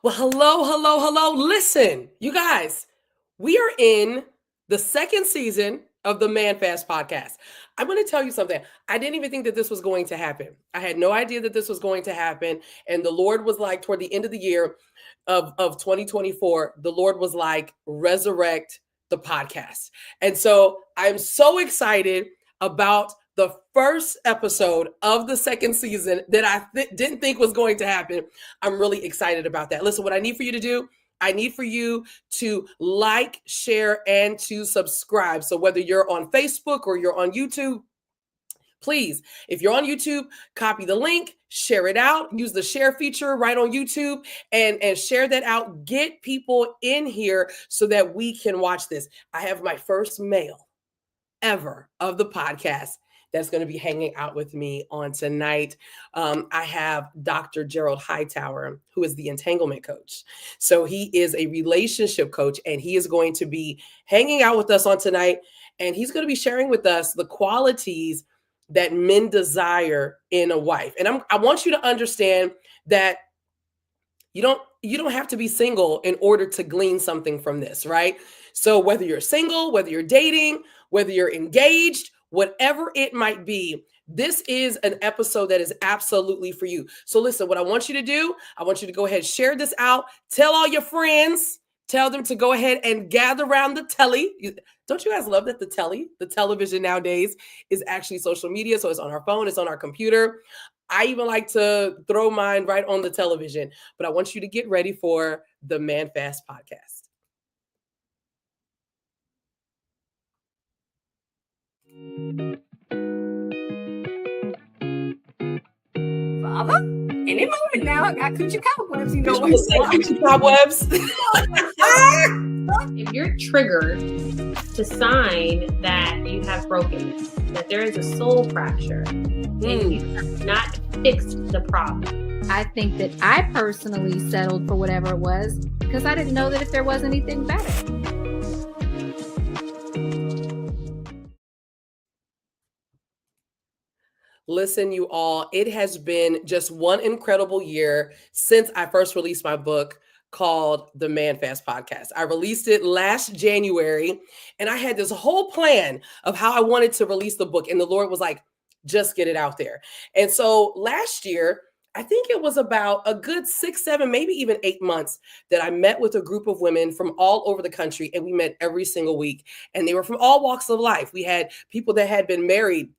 Well, hello. Listen, you guys, we are in the second season of the Man Fast podcast. I'm going to tell you something. I didn't even think that this was going to happen. I had no idea that this was going to happen. And the Lord was like, toward the end of the year of 2024, the Lord was like, resurrect the podcast. And so I'm so excited about the first episode of the second season that I didn't think was going to happen. I'm really excited about that. Listen, what I need for you to do, I need for you to like, share, and to subscribe. So whether you're on Facebook or you're on YouTube, please, if you're on YouTube, copy the link, share it out, use the share feature right on YouTube and share that out. Get people in here so that we can watch this. I have my first male ever of the podcast that's going to be hanging out with me on tonight. I have Dr. Gerald Hightower, who is the Entanglement Coach. So he is a relationship coach, and he is going to be hanging out with us on tonight. And he's going to be sharing with us the qualities that men desire in a wife. And I want you to understand that you don't have to be single in order to glean something from this, right? So whether you're single, whether you're dating, whether you're engaged, whatever it might be, this is an episode that is absolutely for you. So listen, what I want you to do, I want you to go ahead, share this out, tell all your friends, tell them to go ahead and gather around the telly. Don't you guys love that the television nowadays is actually social media? So it's on our phone, it's on our computer. I even like to throw mine right on the television, but I want you to get ready for the Man Fast podcast. Father, any moment now, I got coochie cobwebs. You know what? Coochie cobwebs. If you're triggered, it's a sign that you have brokenness, that there is a soul fracture, and you have not fixed the problem. I think that I personally settled for whatever it was because I didn't know that if there was anything better. Listen, you all, it has been just one incredible year since I first released my book called the Man Fast Podcast. I released it last January, and I had this whole plan of how I wanted to release the book. And the Lord was like, just get it out there. And so last year, I think it was about a good 6, 7, maybe even 8 months that I met with a group of women from all over the country. And we met every single week. And they were from all walks of life. We had people that had been married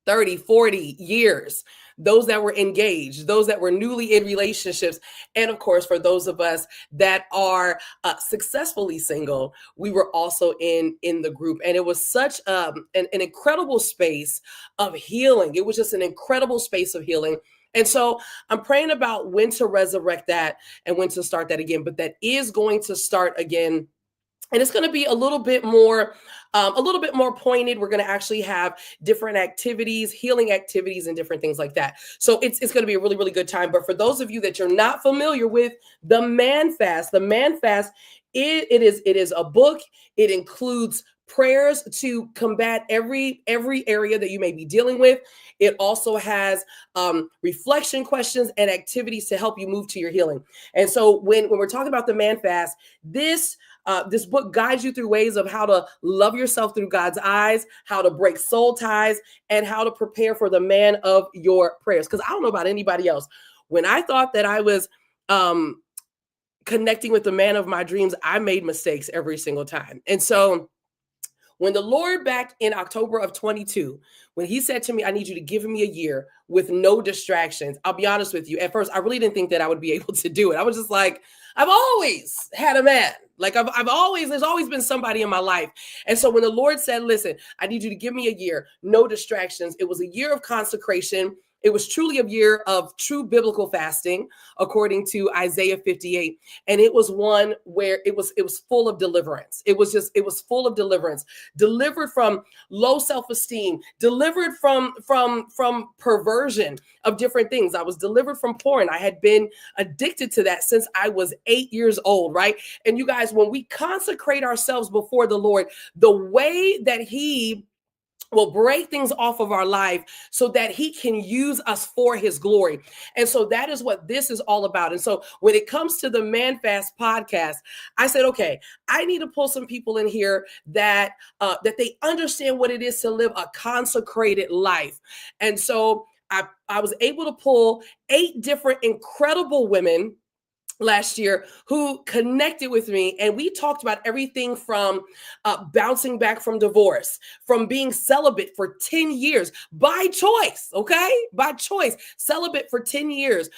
30, 40 years, those that were engaged, those that were newly in relationships. And of course, for those of us that are successfully single, we were also in the group. And it was such an incredible space of healing. It was just an incredible space of healing. And so I'm praying about when to resurrect that and when to start that again. But that is going to start again. And it's going to be a little bit more pointed. We're going to actually have different activities, healing activities, and different things like that. So it's going to be a really, really good time. But for those of you that you're not familiar with the Man Fast, it is a book. It includes prayers to combat every area that you may be dealing with. It also has reflection questions and activities to help you move to your healing. And so when we're talking about the Man Fast, this book guides you through ways of how to love yourself through God's eyes, how to break soul ties, and how to prepare for the man of your prayers. Because I don't know about anybody else. When I thought that I was connecting with the man of my dreams, I made mistakes every single time. And so when the Lord back in October of 22, when he said to me, I need you to give me a year with no distractions, I'll be honest with you. At first, I really didn't think that I would be able to do it. I was just like, I've always had a man. Like there's always been somebody in my life. And so when the Lord said, listen, I need you to give me a year, no distractions. It was a year of consecration. It was truly a year of true biblical fasting, according to Isaiah 58. And it was one where it was full of deliverance. It was full of deliverance, delivered from low self-esteem, delivered from perversion of different things. I was delivered from porn. I had been addicted to that since I was 8 years old, right? And you guys, when we consecrate ourselves before the Lord, the way that he will break things off of our life so that he can use us for his glory. And so that is what this is all about. And so when it comes to the Man Fast podcast, I said, okay, I need to pull some people in here that they understand what it is to live a consecrated life. And so I was able to pull 8 different incredible women last year who connected with me, and we talked about everything from bouncing back from divorce, from being celibate for 10 years by choice, okay? By choice, celibate for 10 years.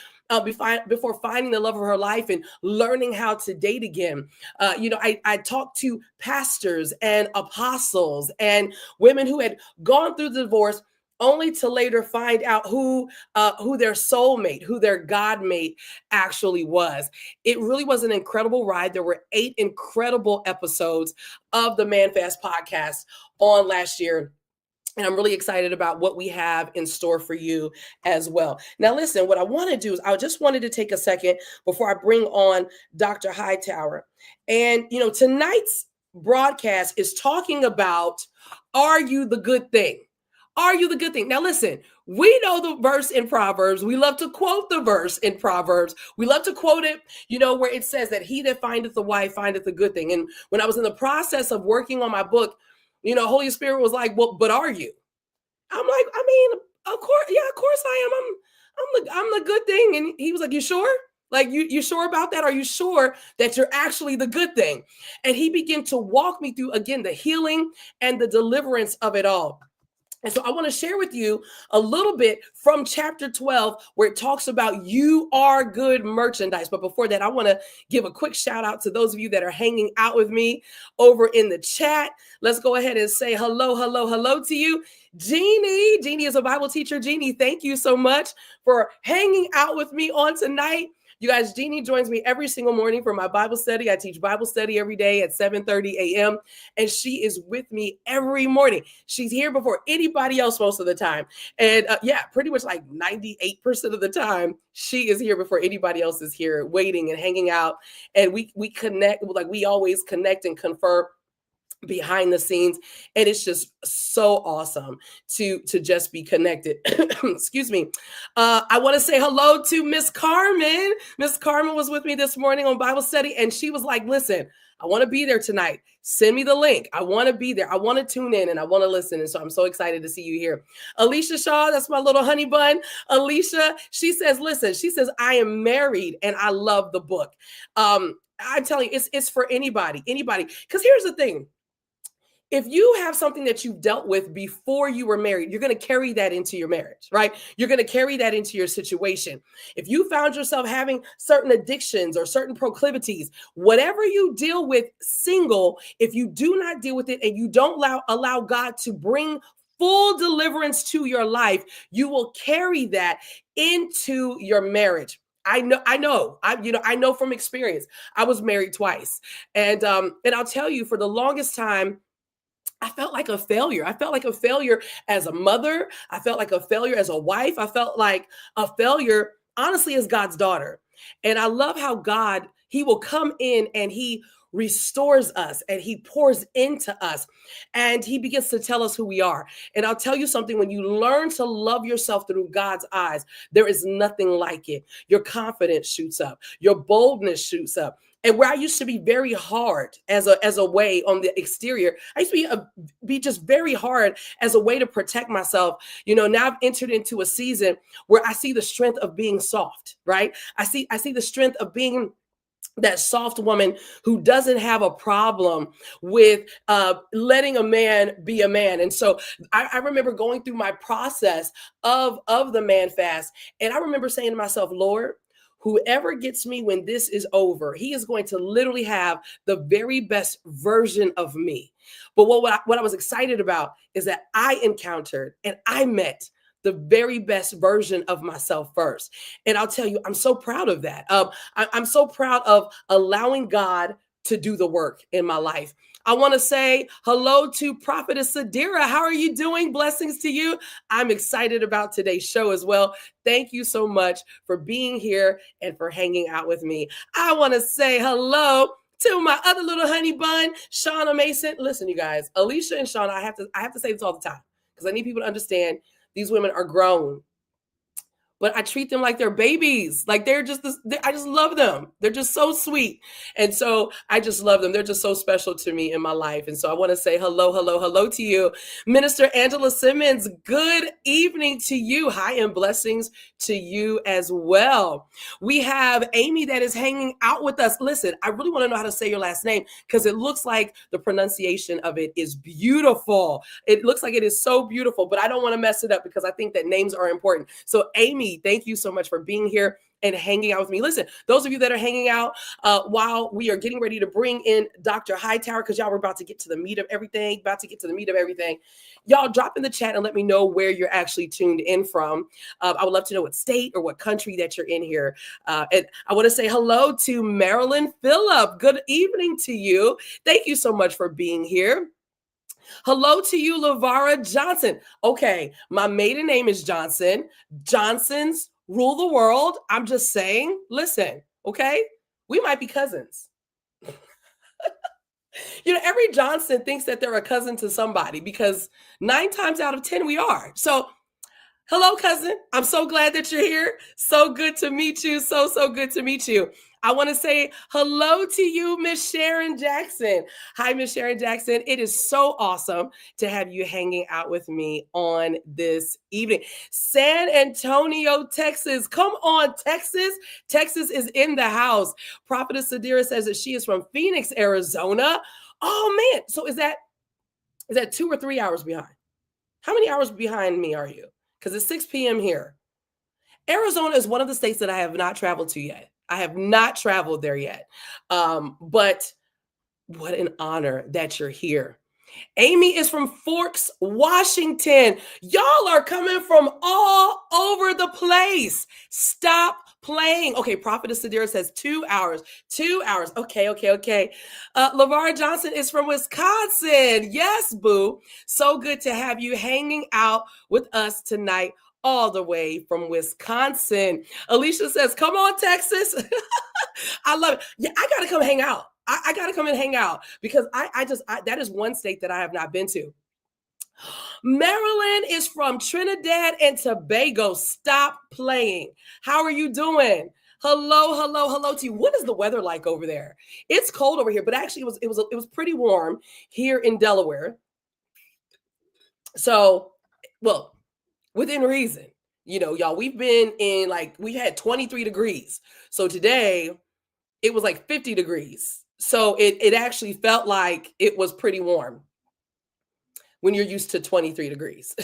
Before finding the love of her life and learning how to date again. I talked to pastors and apostles and women who had gone through the divorce only to later find out who their soulmate, who their God mate actually was. It really was an incredible ride. There were 8 incredible episodes of the Man Fast podcast on last year. And I'm really excited about what we have in store for you as well. Now, listen, what I want to do is I just wanted to take a second before I bring on Dr. Hightower. And, tonight's broadcast is talking about, are you the good thing? Are you the good thing? Now, listen, we know the verse in Proverbs. We love to quote the verse in Proverbs. We love to quote it, where it says that he that findeth a wife findeth a good thing. And when I was in the process of working on my book, Holy Spirit was like, well, but are you? I'm like, I mean, of course I am. I'm the good thing. And he was like, you sure? Like, you sure about that? Are you sure that you're actually the good thing? And he began to walk me through, again, the healing and the deliverance of it all. And so I want to share with you a little bit from chapter 12, where it talks about you are good merchandise. But before that, I want to give a quick shout out to those of you that are hanging out with me over in the chat. Let's go ahead and say hello to you. Jeannie. Jeannie is a Bible teacher. Jeannie, thank you so much for hanging out with me on tonight. You guys, Jeannie joins me every single morning for my Bible study. I teach Bible study every day at 7:30 a.m. And she is with me every morning. She's here before anybody else most of the time. And pretty much like 98% of the time, she is here before anybody else is here, waiting and hanging out. And we connect, like we always connect and confirm behind the scenes, and it's just so awesome to just be connected. Excuse me. I want to say hello to Miss Carmen. Miss Carmen was with me this morning on Bible study, and she was like, listen, I want to be there tonight. Send me the link. I want to be there. I want to tune in and I want to listen. And so I'm so excited to see you here. Alicia Shaw, that's my little honey bun. Alicia, she says, I am married and I love the book. I'm telling you, it's for anybody. Because here's the thing. If you have something that you've dealt with before you were married, you're going to carry that into your marriage, right? You're going to carry that into your situation. If you found yourself having certain addictions or certain proclivities, whatever you deal with single, if you do not deal with it and you don't allow God to bring full deliverance to your life, you will carry that into your marriage. I know from experience. I was married twice. And I'll tell you, for the longest time, I felt like a failure. I felt like a failure as a mother. I felt like a failure as a wife. I felt like a failure, honestly, as God's daughter. And I love how God, he will come in and he restores us and he pours into us and he begins to tell us who we are. And I'll tell you something, when you learn to love yourself through God's eyes, there is nothing like it. Your confidence shoots up. Your boldness shoots up. And where I used to be very hard as a way on the exterior, I used to be just very hard as a way to protect myself. Now I've entered into a season where I see the strength of being soft, right? I see the strength of being that soft woman who doesn't have a problem with letting a man be a man. And so I remember going through my process of the Man Fast. And I remember saying to myself, Lord, whoever gets me when this is over, he is going to literally have the very best version of me. But what I was excited about is that I encountered and I met the very best version of myself first. And I'll tell you, I'm so proud of that. I'm so proud of allowing God to do the work in my life. I want to say hello to Prophetess Sadira. How are you doing? Blessings to you. I'm excited about today's show as well. Thank you so much for being here and for hanging out with me. I want to say hello to my other little honey bun, Shauna Mason. Listen, you guys, Alicia and Shauna, I have to say this all the time. because I need people to understand these women are grown. But I treat them like they're babies. Like they're just, I just love them. They're just so sweet. And so I just love them. They're just so special to me in my life. And so I want to say hello, hello, hello to you. Minister Angela Simmons, good evening to you. Hi and blessings to you as well. We have Amy that is hanging out with us. Listen, I really want to know how to say your last name because it looks like the pronunciation of it is beautiful. It looks like it is so beautiful, but I don't want to mess it up because I think that names are important. So Amy, thank you so much for being here and hanging out with me. Listen, those of you that are hanging out while we are getting ready to bring in Dr. Hightower, because y'all were about to get to the meat of everything, y'all drop in the chat and let me know where you're actually tuned in from. I would love to know what state or what country that you're in here. And I want to say hello to Marilyn Phillip. Good evening to you. Thank you so much for being here. Hello to you, LaVara Johnson. Okay, my maiden name is Johnson. Johnsons rule the world. I'm just saying, listen, okay? We might be cousins. Every Johnson thinks that they're a cousin to somebody because 9 times out of 10 we are. So hello, cousin. I'm so glad that you're here. So good to meet you. So good to meet you. I want to say hello to you, Miss Sharon Jackson. Hi, Miss Sharon Jackson. It is so awesome to have you hanging out with me on this evening. San Antonio, Texas. Come on, Texas. Texas is in the house. Prophetess Sadira says that she is from Phoenix, Arizona. Oh, man. So is that 2 or 3 hours behind? How many hours behind me are you? Because it's 6 p.m. here. Arizona is one of the states that I have not traveled to yet. I have not traveled there yet. But what an honor that you're here. Amy is from Forks, Washington. Y'all are coming from all over the place. Stop playing. Okay, Prophetess Sadira says 2 hours. 2 hours. Okay. LaVara Johnson is from Wisconsin. Yes, boo. So good to have you hanging out with us tonight, all the way from Wisconsin. Alicia says, come on, Texas. I love it. Yeah, I got to come hang out. I got to come and hang out because that is one state that I have not been to. Maryland is from Trinidad and Tobago. Stop playing. How are you doing? Hello to you. What is the weather like over there? It's cold over here, but actually it was pretty warm here in Delaware. So, well, within reason, y'all, we've been in we had 23 degrees. So today it was like 50 degrees. So it actually felt like it was pretty warm when you're used to 23 degrees.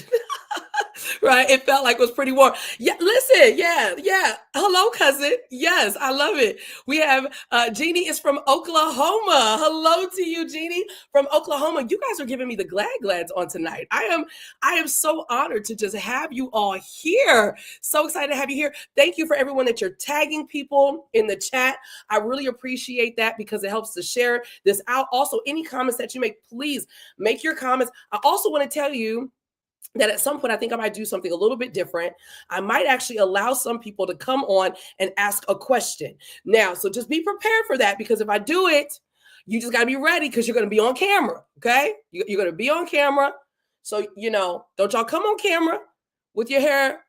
Right? It felt like it was pretty warm. Yeah, listen, yeah. Hello, cousin. Yes, I love it. We have Jeannie is from Oklahoma. Hello to you, Jeannie from Oklahoma. You guys are giving me the glads on tonight. I am so honored to just have you all here. So excited to have you here. Thank you for everyone that you're tagging people in the chat. I really appreciate that because it helps to share this out. Also, any comments that you make, please make your comments. I also want to tell you that at some point, I think I might do something a little bit different. I might actually allow some people to come on and ask a question. Now, so just be prepared for that because if I do it, you just got to be ready because you're going to be on camera, okay? You're going to be on camera. So, don't y'all come on camera with your hair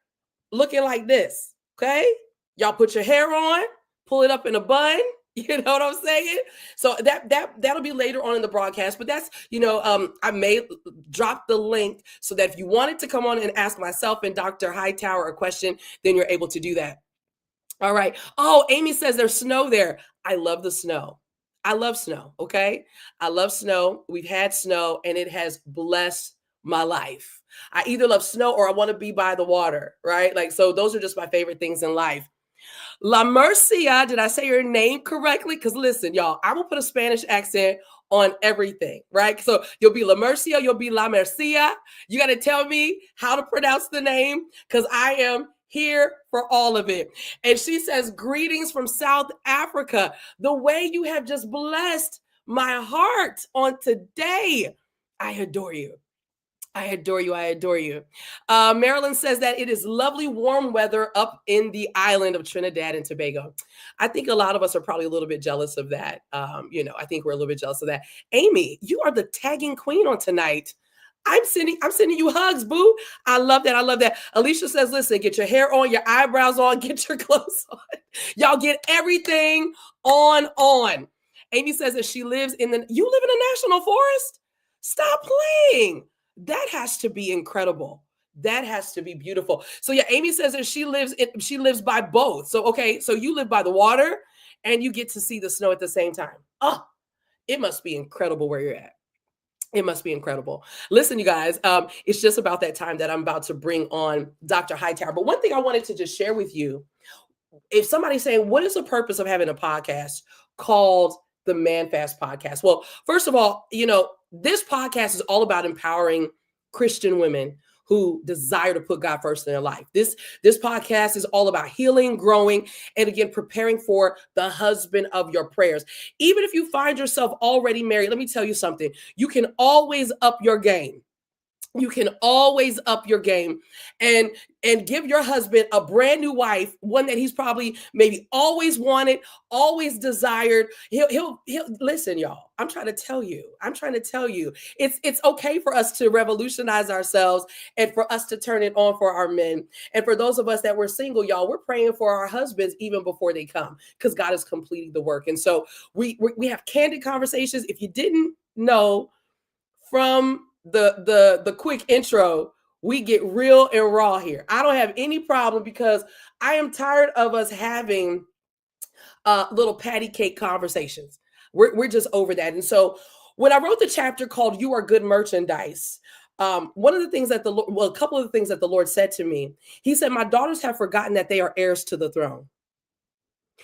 looking like this, okay? Y'all put your hair on, pull it up in a bun. You know what I'm saying? So that'll be later on in the broadcast, but that's, I may drop the link so that if you wanted to come on and ask myself and Dr. Hightower a question, then you're able to do that. All right. Oh, Amy says there's snow there. I love the snow. I love snow. Okay. I love snow. We've had snow and it has blessed my life. I either love snow or I want to be by the water, right? So those are just my favorite things in life. La Mercia, did I say your name correctly? Because listen, y'all, I will put a Spanish accent on everything, right? So you'll be La Mercia, you'll be La Mercia. You got to tell me how to pronounce the name because I am here for all of it. And she says, greetings from South Africa. The way you have just blessed my heart on today. I adore you. I adore you. Marilyn says that it is lovely, warm weather up in the island of Trinidad and Tobago. I think a lot of us are probably a little bit jealous of that. I think we're a little bit jealous of that. Amy, you are the tagging queen on tonight. I'm sending you hugs, boo. I love that. I love that. Alicia says, listen, get your hair on, your eyebrows on, get your clothes on. Y'all get everything on. Amy says that you live in a national forest? Stop playing. That has to be incredible. That has to be beautiful. So yeah, Amy says that she lives by both. So okay, so you live by the water and you get to see the snow at the same time. Oh, it must be incredible where you're at. It must be incredible. Listen, you guys, it's just about that time that I'm about to bring on Dr. Hightower. But one thing I wanted to just share with you, if somebody's saying, what is the purpose of having a podcast called the Man Fast Podcast? Well, first of all, this podcast is all about empowering Christian women who desire to put God first in their life. This podcast is all about healing, growing, and again, preparing for the husband of your prayers. Even if you find yourself already married, let me tell you something. You can always up your game. You can always up your game and give your husband a brand new wife, one that he's probably maybe always wanted, always desired. He'll listen, y'all. I'm trying to tell you, it's okay for us to revolutionize ourselves and for us to turn it on for our men. And for those of us that were single, y'all, we're praying for our husbands even before they come, because God is completing the work. And so we have candid conversations. If you didn't know from the quick intro, we get real and raw here. I don't have any problem, because I am tired of us having little patty cake conversations. We're just over that. And so when I wrote the chapter called "You Are Good Merchandise," one of the things that a couple of the things that the Lord said to me, he said, my daughters have forgotten that they are heirs to the throne.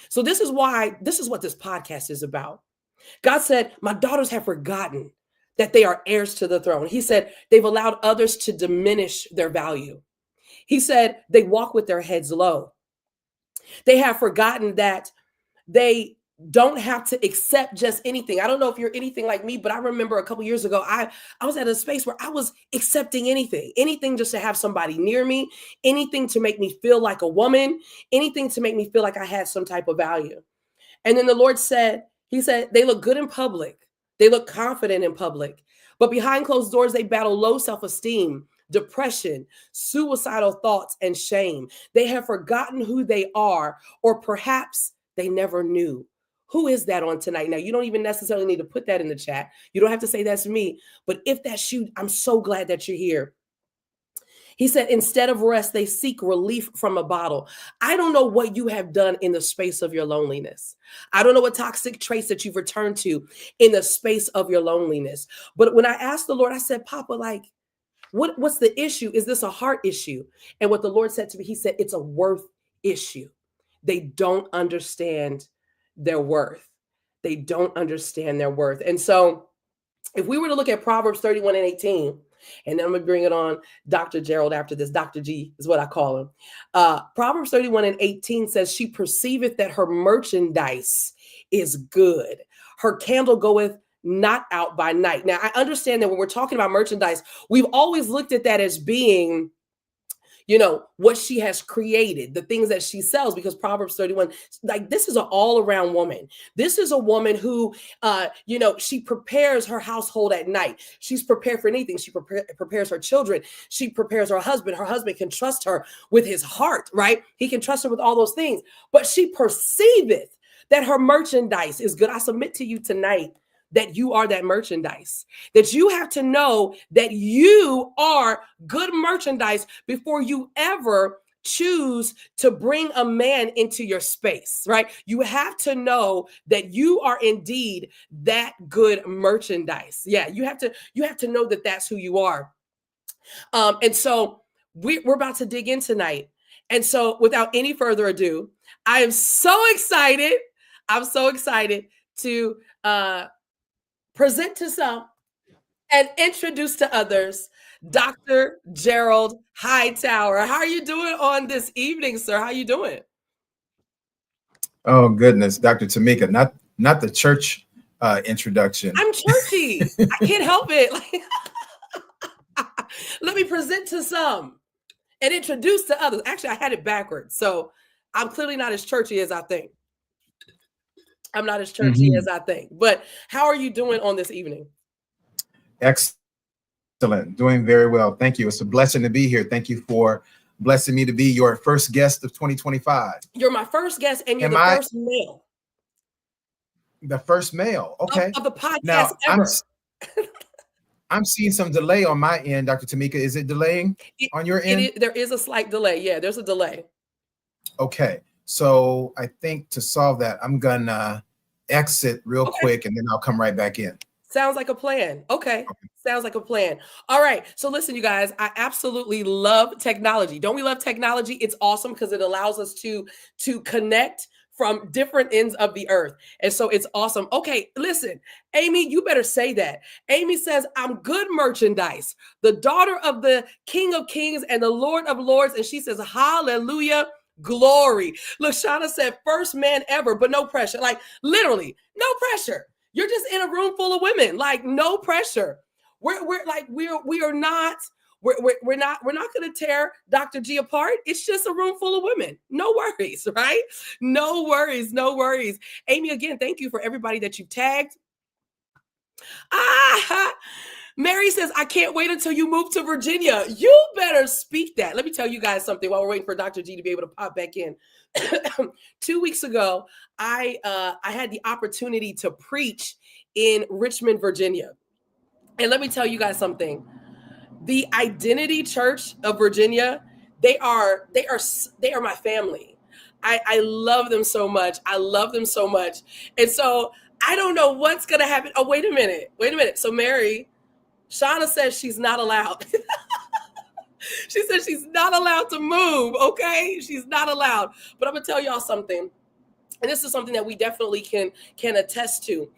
So this is what this podcast is about. God said, my daughters have forgotten that they are heirs to the throne. He said, they've allowed others to diminish their value. He said, they walk with their heads low. They have forgotten that they don't have to accept just anything. I don't know if you're anything like me, but I remember a couple years ago, I was at a space where I was accepting anything just to have somebody near me, anything to make me feel like a woman, anything to make me feel like I had some type of value. And then the Lord said, he said, they look good in public. They look confident in public, but behind closed doors, they battle low self-esteem, depression, suicidal thoughts, and shame. They have forgotten who they are, or perhaps they never knew. Who is that on tonight? Now, you don't even necessarily need to put that in the chat. You don't have to say that's me, but if that's you, I'm so glad that you're here. He said, instead of rest, they seek relief from a bottle. I don't know what you have done in the space of your loneliness. I don't know what toxic traits that you've returned to in the space of your loneliness. But when I asked the Lord, I said, Papa, like, what's the issue? Is this a heart issue? And what the Lord said to me, he said, it's a worth issue. They don't understand their worth. They don't understand their worth. And so if we were to look at Proverbs 31:18, and then I'm going to bring it on Dr. Gerald after this. Dr. G is what I call him. Proverbs 31:18 says, she perceiveth that her merchandise is good. Her candle goeth not out by night. Now, I understand that when we're talking about merchandise, we've always looked at that as being, what she has created, the things that she sells, because Proverbs 31, like, this is an all around woman. This is a woman who, she prepares her household at night. She's prepared for anything. She prepares her children. She prepares her husband. Her husband can trust her with his heart, right? He can trust her with all those things, but she perceiveth that her merchandise is good. I submit to you tonight that you are that merchandise, that you have to know that you are good merchandise before you ever choose to bring a man into your space, right? You have to know that you are indeed that good merchandise. Yeah, you have to know that that's who you are. And so we're about to dig in tonight. And so without any further ado, I am so excited. I'm so excited to present to some and introduce to others, Dr. Gerald Hightower. How are you doing on this evening, sir? How are you doing? Oh, goodness, Dr. Tamika, not the church introduction. I'm churchy. I can't help it. Let me present to some and introduce to others. Actually, I had it backwards. So I'm clearly not as churchy as I think. I'm not as churchy as I think. But how are you doing on this evening? Excellent. Excellent. Doing very well. Thank you. It's a blessing to be here. Thank you for blessing me to be your first guest of 2025. You're my first guest, and you're Am the I first male the first male? Okay. of the podcast Now ever. I'm seeing some delay on my end, Dr. Tamika. Is it delaying on your end? There is a slight delay. Yeah, there's a delay. Okay. So I think to solve that, I'm gonna exit real quick and then I'll come right back in. Sounds like a plan. Okay. Sounds like a plan. All right. So listen, you guys, I absolutely love technology. Don't we love technology? It's awesome because it allows us to connect from different ends of the earth. And so it's awesome. Okay, listen, Amy, you better say that. Amy says, I'm good merchandise, the daughter of the King of Kings and the Lord of Lords. And she says, hallelujah, glory. Look, Shauna said, first man ever, but no pressure. Like literally, no pressure. You're just in a room full of women, like no pressure. We're not going to tear Dr. G apart. It's just a room full of women. No worries, right? No worries, no worries. Amy, again, thank you for everybody that you tagged. Mary says, I can't wait until you move to Virginia. You better speak that. Let me tell you guys something while we're waiting for Dr. G to be able to pop back in. 2 weeks ago, I had the opportunity to preach in Richmond, Virginia. And let me tell you guys something. The Identity Church of Virginia, they are my family. I love them so much. I love them so much. And so I don't know what's going to happen. Oh, wait a minute. So Mary, Shauna says she's not allowed. She says she's not allowed to move. Okay. She's not allowed. But I'm going to tell y'all something. And this is something that we definitely can attest to.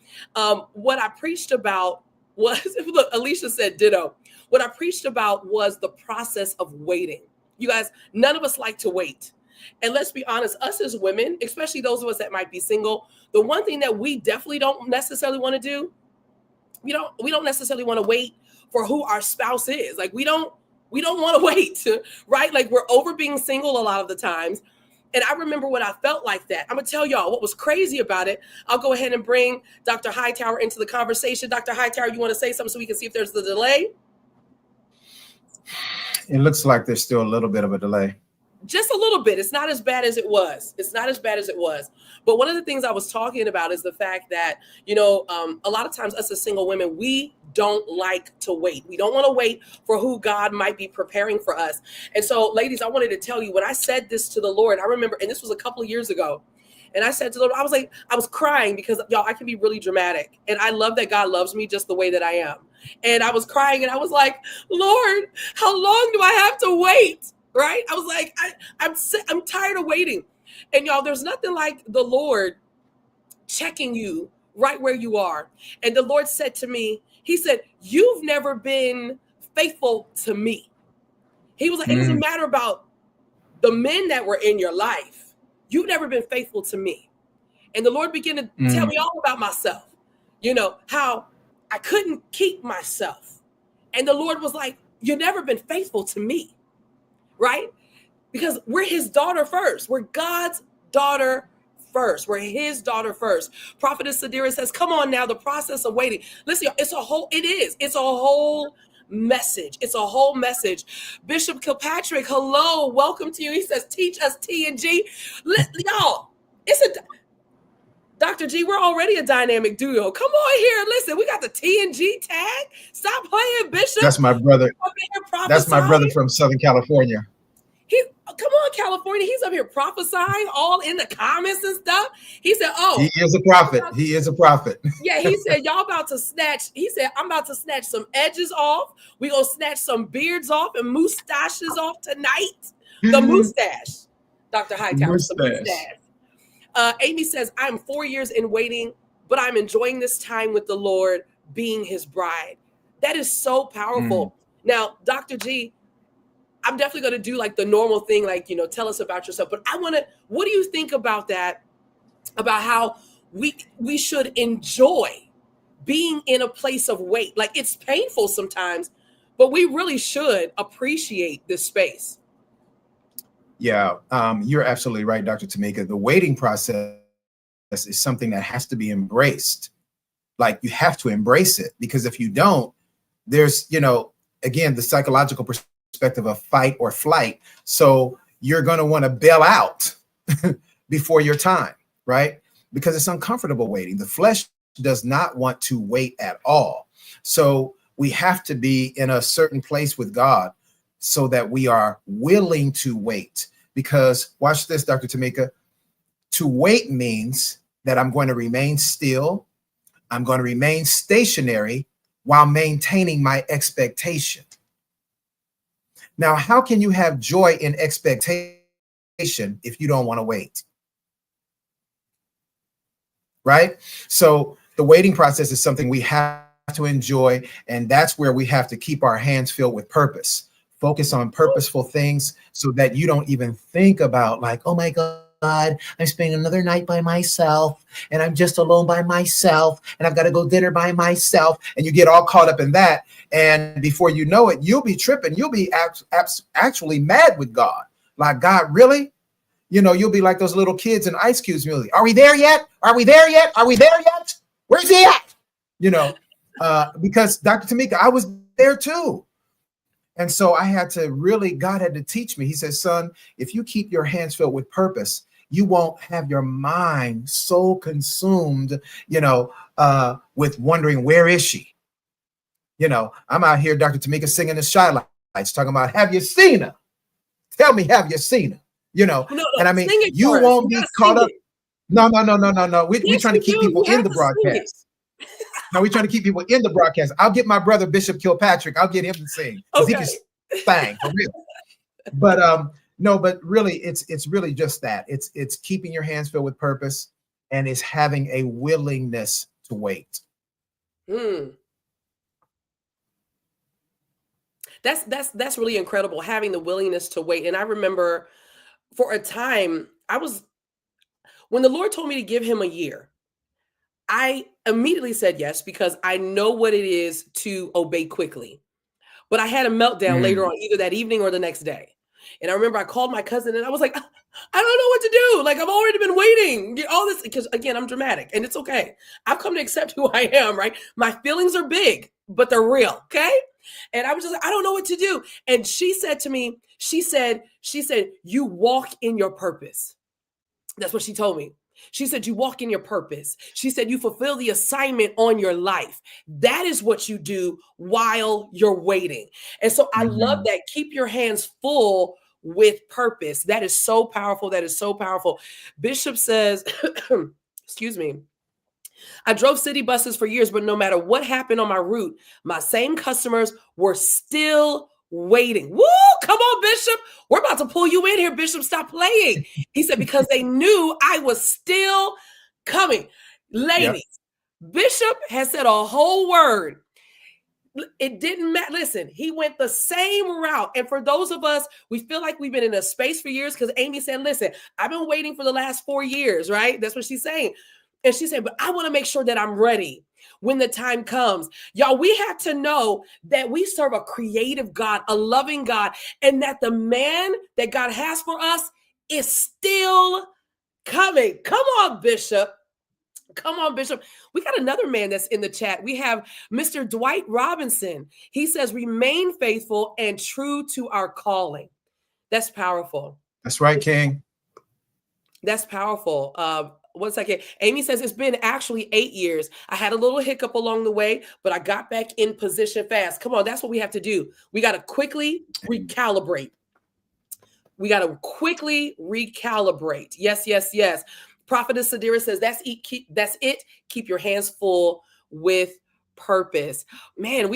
What I preached about was, look, Alicia said ditto. What I preached about was the process of waiting. You guys, none of us like to wait. And let's be honest, us as women, especially those of us that might be single, the one thing that we definitely don't necessarily want to do, we don't necessarily want to wait for who our spouse is. Like we don't want to wait, right? Like we're over being single a lot of the times. And I remember what I felt like that. I'm going to tell y'all what was crazy about it. I'll go ahead and bring Dr. Hightower into the conversation. Dr. Hightower, you want to say something so we can see if there's the delay? It looks like there's still a little bit of a delay. Just a little bit. It's not as bad as it was. But one of the things I was talking about is the fact that, a lot of times us as single women, we don't like to wait. We don't want to wait for who God might be preparing for us. And so, ladies, I wanted to tell you, when I said this to the Lord, I remember, and this was a couple of years ago, and I said to the Lord, I was crying because, y'all, I can be really dramatic. And I love that God loves me just the way that I am. And I was crying and I was like, Lord, how long do I have to wait? Right? I was like, I'm tired of waiting. And y'all, there's nothing like the Lord checking you right where you are. And the Lord said to me, he said, you've never been faithful to me. He was like, it doesn't matter about the men that were in your life. You've never been faithful to me. And the Lord began to tell me all about myself, how I couldn't keep myself. And the Lord was like, you've never been faithful to me. Right? Because we're his daughter first. We're God's daughter first. We're his daughter first. Prophetess Sadira says, come on now, the process of waiting. Listen, it's a whole message. It's a whole message. Bishop Kilpatrick, hello, welcome to you. He says, teach us T and G. Y'all, Dr. G, we're already a dynamic duo. Come on here. Listen, we got the T and G tag. Stop playing, Bishop. That's my brother. That's my brother from Southern California. Come on, California. He's up here prophesying all in the comments and stuff. He said, he is a prophet. He is a prophet. Yeah, he said, y'all about to snatch. He said, I'm about to snatch some edges off. We're going to snatch some beards off and mustaches off tonight. The mustache. Dr. Hightower, the mustache. Amy says, I'm 4 years in waiting, but I'm enjoying this time with the Lord being his bride. That is so powerful. Now, Dr. G, I'm definitely going to do like the normal thing, like, tell us about yourself. But what do you think about that? About how we should enjoy being in a place of wait. Like it's painful sometimes, but we really should appreciate this space. Yeah, you're absolutely right, Dr. Tamika. The waiting process is something that has to be embraced. Like you have to embrace it, because if you don't, there's, again, the psychological perspective of fight or flight. So you're going to want to bail out before your time, right? Because it's uncomfortable waiting. The flesh does not want to wait at all. So we have to be in a certain place with God so that we are willing to wait. Because watch this, Dr. Tamika, to wait means that I'm going to remain still. I'm going to remain stationary while maintaining my expectation. Now, how can you have joy in expectation if you don't want to wait? Right? So the waiting process is something we have to enjoy, and that's where we have to keep our hands filled with purpose. Focus on purposeful things so that you don't even think about like, oh my God, I'm spending another night by myself and I'm just alone by myself and I've got to go dinner by myself. And you get all caught up in that. And before you know it, you'll be tripping. You'll be actually mad with God. Like, God, really? You know, you'll be like those little kids in Ice Cube's movie. Are we there yet? Are we there yet? Are we there yet? Where's he at? You know, because Dr. Tamika, I was there too. And so I had to really, God had to teach me. He said, son, if you keep your hands filled with purpose, you won't have your mind so consumed, you know, with wondering, where is she? You know, I'm out here, Dr. Tamika, singing the Shy Lights, talking about, have you seen her? Tell me, have you seen her? You know, and I mean, you won't be caught up. No. We're trying to keep people in the broadcast. No, we're trying to keep people in the broadcast. I'll get my brother, Bishop Kilpatrick. I'll get him to sing. Because he can sing for real. But no, but really, it's really just that. It's keeping your hands filled with purpose, and it's having a willingness to wait. That's really incredible, having the willingness to wait. And I remember for a time, when the Lord told me to give him a year, I immediately said yes, because I know what it is to obey quickly. But I had a meltdown later on, either that evening or the next day. And I remember I called my cousin and I was like, I don't know what to do. Like, I've already been waiting. All this, because again, I'm dramatic and it's okay. I've come to accept who I am, right? My feelings are big, but they're real, okay? And I was just like, I don't know what to do. And she said to me, she said, you walk in your purpose. That's what she told me. She said, you walk in your purpose. She said, you fulfill the assignment on your life. That is what you do while you're waiting. And so I love that. Keep your hands full with purpose. That is so powerful. That is so powerful. Bishop says, excuse me, I drove city buses for years, but no matter what happened on my route, my same customers were still waiting. Woo! Come on, Bishop. We're about to pull you in here, Bishop. Stop playing. He said, because they knew I was still coming. Ladies, Bishop has said a whole word. It didn't matter. Listen, he went the same route. And for those of us, we feel like we've been in a space for years, because Amy said, listen, I've been waiting for the last 4 years, right? That's what she's saying. And she said, but I want to make sure that I'm ready when the time comes. Y'all, we have to know that we serve a creative God, a loving God, and that the man that God has for us is still coming. Come on, Bishop. Come on, Bishop. We got another man that's in the chat. We have Mr. Dwight Robinson. He says, remain faithful and true to our calling. That's powerful. That's right, King. That's powerful. 1 second. Amy says, it's been actually 8 years. I had a little hiccup along the way, but I got back in position fast. Come on, that's what we have to do. We got to quickly recalibrate. Yes. Prophetess Sadira says, that's it. Keep your hands full with purpose. Man,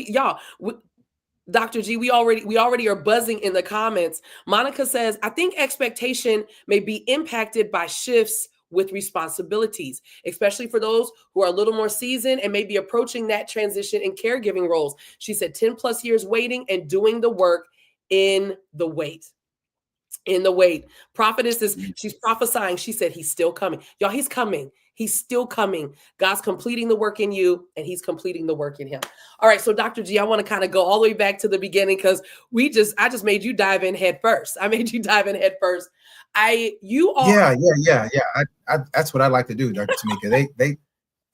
Dr. G, we already are buzzing in the comments. Monica says, I think expectation may be impacted by shifts with responsibilities, especially for those who are a little more seasoned and may be approaching that transition in caregiving roles. She said 10 plus years waiting and doing the work in the wait. Prophetess she's prophesying. She said, he's still coming. Y'all, he's coming. He's still coming. God's completing the work in you and he's completing the work in him. All right. So Dr. G, I want to kind of go all the way back to the beginning, because I just made you dive in head first. Yeah. That's what I like to do, Dr. Tamika.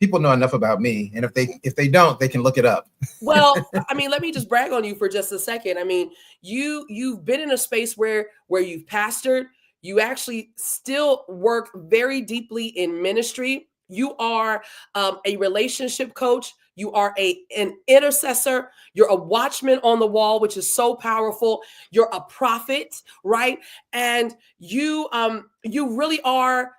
people know enough about me, and if they don't, they can look it up. Well, I mean, let me just brag on you for just a second. I mean, you've been in a space where you've pastored. You actually still work very deeply in ministry. You are a relationship coach. You are an intercessor. You're a watchman on the wall, which is so powerful. You're a prophet, right? And you really are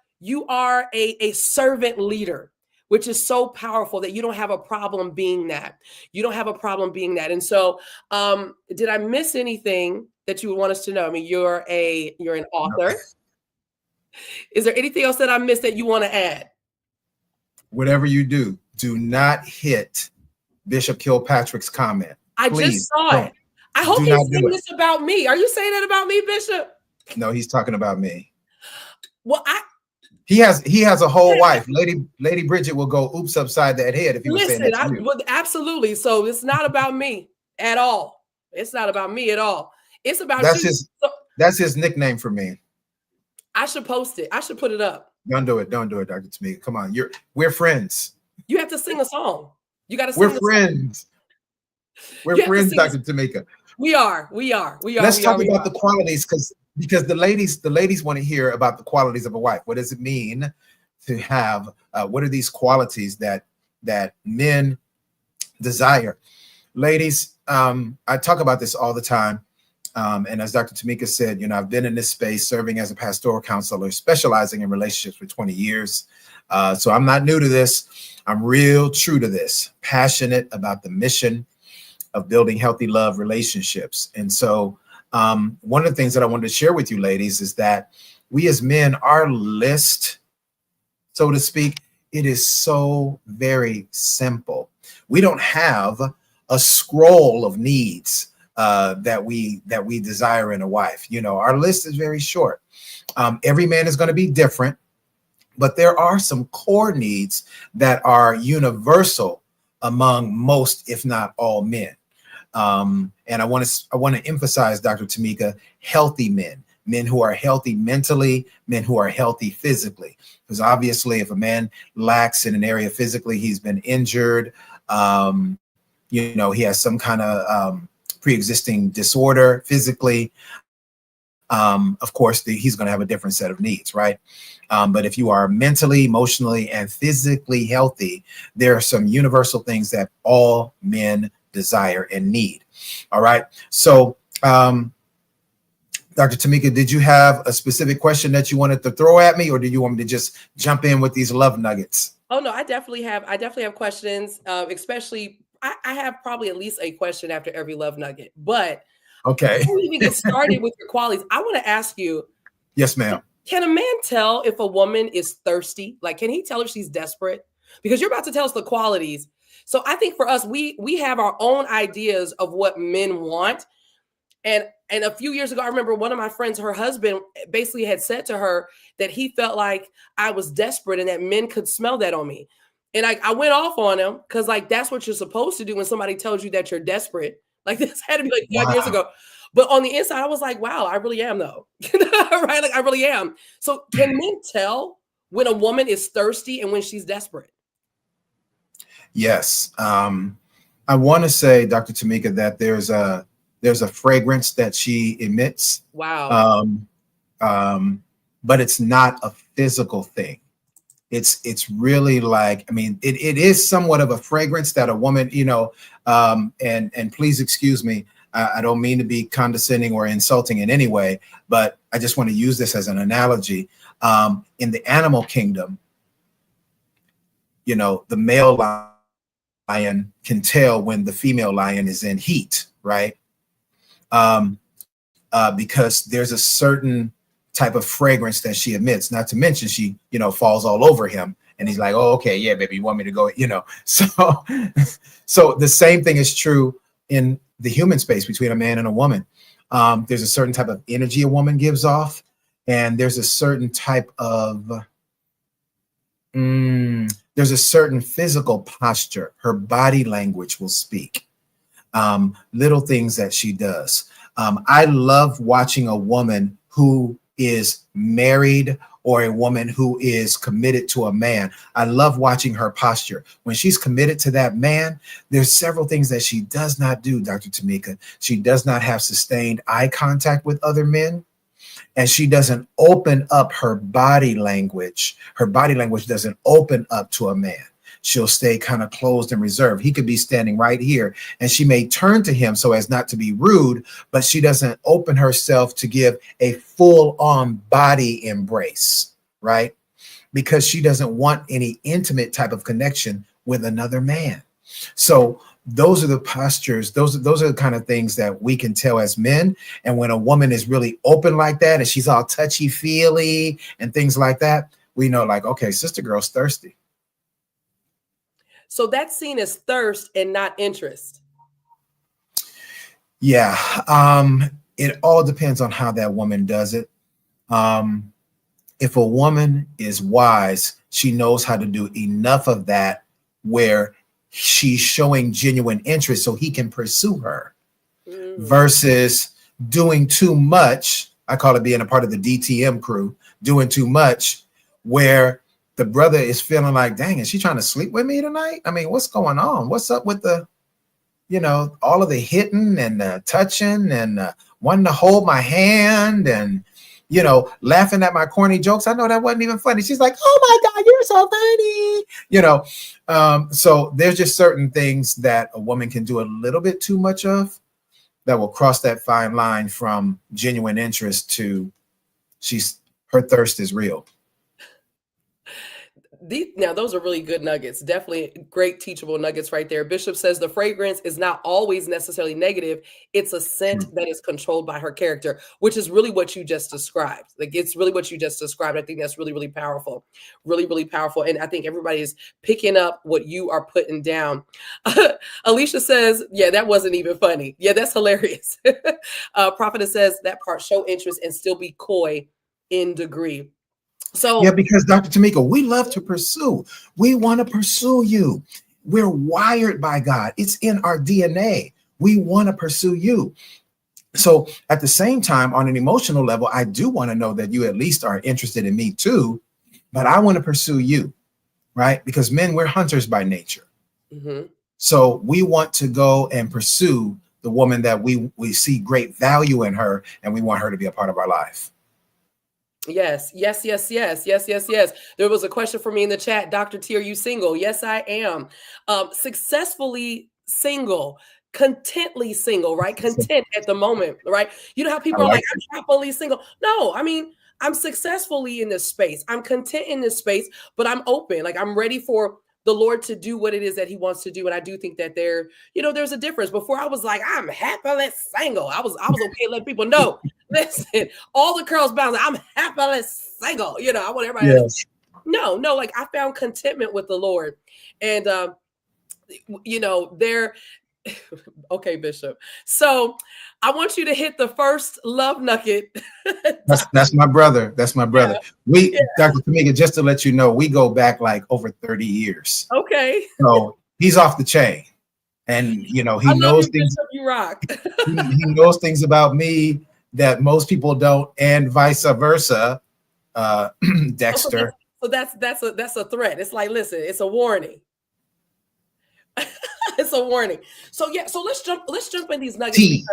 a servant leader, which is so powerful that you don't have a problem being that. You don't have a problem being that. And so, did I miss anything that you would want us to know? I mean, you're an author. Is there anything else that I missed that you want to add? Whatever you do not hit Bishop Kilpatrick's comment. I Please just saw don't. it. I hope Do not he's do saying it. this about me. Are you saying that about me, Bishop? No, he's talking about me. Well, He has a whole wife. Lady Bridget will go oops upside that head if he was saying listen, that to you. well, absolutely. So it's not about me at all. It's not about me at all. It's about you. That's his nickname for me. I should post it. I should put it up. Don't do it, Dr. Tamika. Come on, we're friends. You have to sing a song. You got to sing. We're friends. We're friends, Dr. Tamika. We are. Let's talk about the qualities because the ladies want to hear about the qualities of a wife. What does it mean to have? What are these qualities that men desire? Ladies, I talk about this all the time. And as Dr. Tamika said, I've been in this space serving as a pastoral counselor, specializing in relationships for 20 years. So I'm not new to this. I'm real true to this, passionate about the mission of building healthy love relationships. And so one of the things that I wanted to share with you ladies is that we as men, our list, so to speak, it is so very simple. We don't have a scroll of needs that we desire in a wife. Our list is very short. Every man is going to be different, but there are some core needs that are universal among most, if not all men. And I want to emphasize, Dr. Tamika, healthy men who are healthy mentally, men who are healthy physically. Because obviously, if a man lacks in an area physically, he's been injured. He has some kind of pre-existing disorder physically. Of course, he's going to have a different set of needs, right? But if you are mentally, emotionally, and physically healthy, there are some universal things that all men desire and need. All right. So, Dr. Tamika, did you have a specific question that you wanted to throw at me, or do you want me to just jump in with these love nuggets? Oh no, I definitely have questions. Especially, I have probably at least a question after every love nugget. But okay, before we even get started with your qualities, I want to ask you. Yes, ma'am. Can a man tell if a woman is thirsty? Like, can he tell if she's desperate? Because you're about to tell us the qualities. So I think for us, we have our own ideas of what men want. And a few years ago, I remember one of my friends, her husband basically had said to her that he felt like I was desperate and that men could smell that on me. And I went off on him because that's what you're supposed to do when somebody tells you that you're desperate. Like this had to be like 5 years ago. But on the inside, I was like, wow, I really am though. Right? Like I really am. So can men tell when a woman is thirsty and when she's desperate? Yes. I want to say, Dr. Tamika, that there's a fragrance that she emits. Wow. But it's not a physical thing. It's really like, it is somewhat of a fragrance that a woman, and please excuse me, I don't mean to be condescending or insulting in any way, but I just want to use this as an analogy. In the animal kingdom, the male lion can tell when the female lion is in heat, right? Because there's a certain type of fragrance that she emits, not to mention she, falls all over him and he's like, oh, okay, yeah, baby, you want me to go, so the same thing is true in the human space between a man and a woman. There's a certain type of energy a woman gives off, and there's a certain type of, there's a certain physical posture. Her body language will speak. Little things that she does. I love watching a woman who is married or a woman who is committed to a man. I love watching her posture. When she's committed to that man, there's several things that she does not do, Dr. Tamika. She does not have sustained eye contact with other men, and she doesn't open up her body language. Her body language doesn't open up to a man. She'll stay kind of closed and reserved. He could be standing right here, and she may turn to him so as not to be rude, but she doesn't open herself to give a full-on body embrace, right? Because she doesn't want any intimate type of connection with another man. So those are the postures. Those are the kind of things that we can tell as men. And when a woman is really open like that, and she's all touchy-feely and things like that, we know, like, okay, sister girl's thirsty. So that's seen as thirst and not interest. Yeah. It all depends on how that woman does it. If a woman is wise, she knows how to do enough of that where she's showing genuine interest so he can pursue her, versus doing too much. I call it being a part of the DTM crew, doing too much where the brother is feeling like, dang, is she trying to sleep with me tonight? I mean, what's going on? What's up with the, all of the hitting and the touching and wanting to hold my hand and, laughing at my corny jokes. I know that wasn't even funny. She's like, oh my God, you're so funny. So there's just certain things that a woman can do a little bit too much of that will cross that fine line from genuine interest to her thirst is real. Now, those are really good nuggets. Definitely great teachable nuggets right there. Bishop says the fragrance is not always necessarily negative. It's a scent that is controlled by her character, which is really what you just described. Like, it's really what you just described. I think that's really, really powerful. Really, really powerful. And I think everybody is picking up what you are putting down. Alicia says, yeah, that wasn't even funny. Yeah, that's hilarious. Prophetess says that part, show interest and still be coy in degree. So yeah, because Dr. Tamika, we love to pursue. We want to pursue you. We're wired by God. It's in our DNA. We want to pursue you. So at the same time, on an emotional level, I do want to know that you at least are interested in me too, but I want to pursue you, right? Because men, we're hunters by nature. So we want to go and pursue the woman that we see great value in her, and we want her to be a part of our life. Yes. There was a question for me in the chat. Dr. T, are you single? Yes, I am. Successfully single, contently single, right? Content at the moment, right? You know how people are like, I'm happily single. No, I mean, I'm successfully in this space. I'm content in this space, but I'm open. Like, I'm ready for the Lord to do what it is that he wants to do. And I do think that there's a difference. Before I was like, I'm happily single. I was okay letting people know. Listen, all the girls bounce. I'm happily single. I want everybody to know. No, like, I found contentment with the Lord. And okay, Bishop. So I want you to hit the first love nugget. That's my brother. That's my brother. Dr. Tamika, just to let you know, we go back like over 30 years. Okay. So he's off the chain. And he knows things. Bishop, you rock. he knows things about me that most people don't, and vice versa. Dexter. So that's a threat. It's like, listen, it's a warning. It's a warning. So let's jump in these nuggets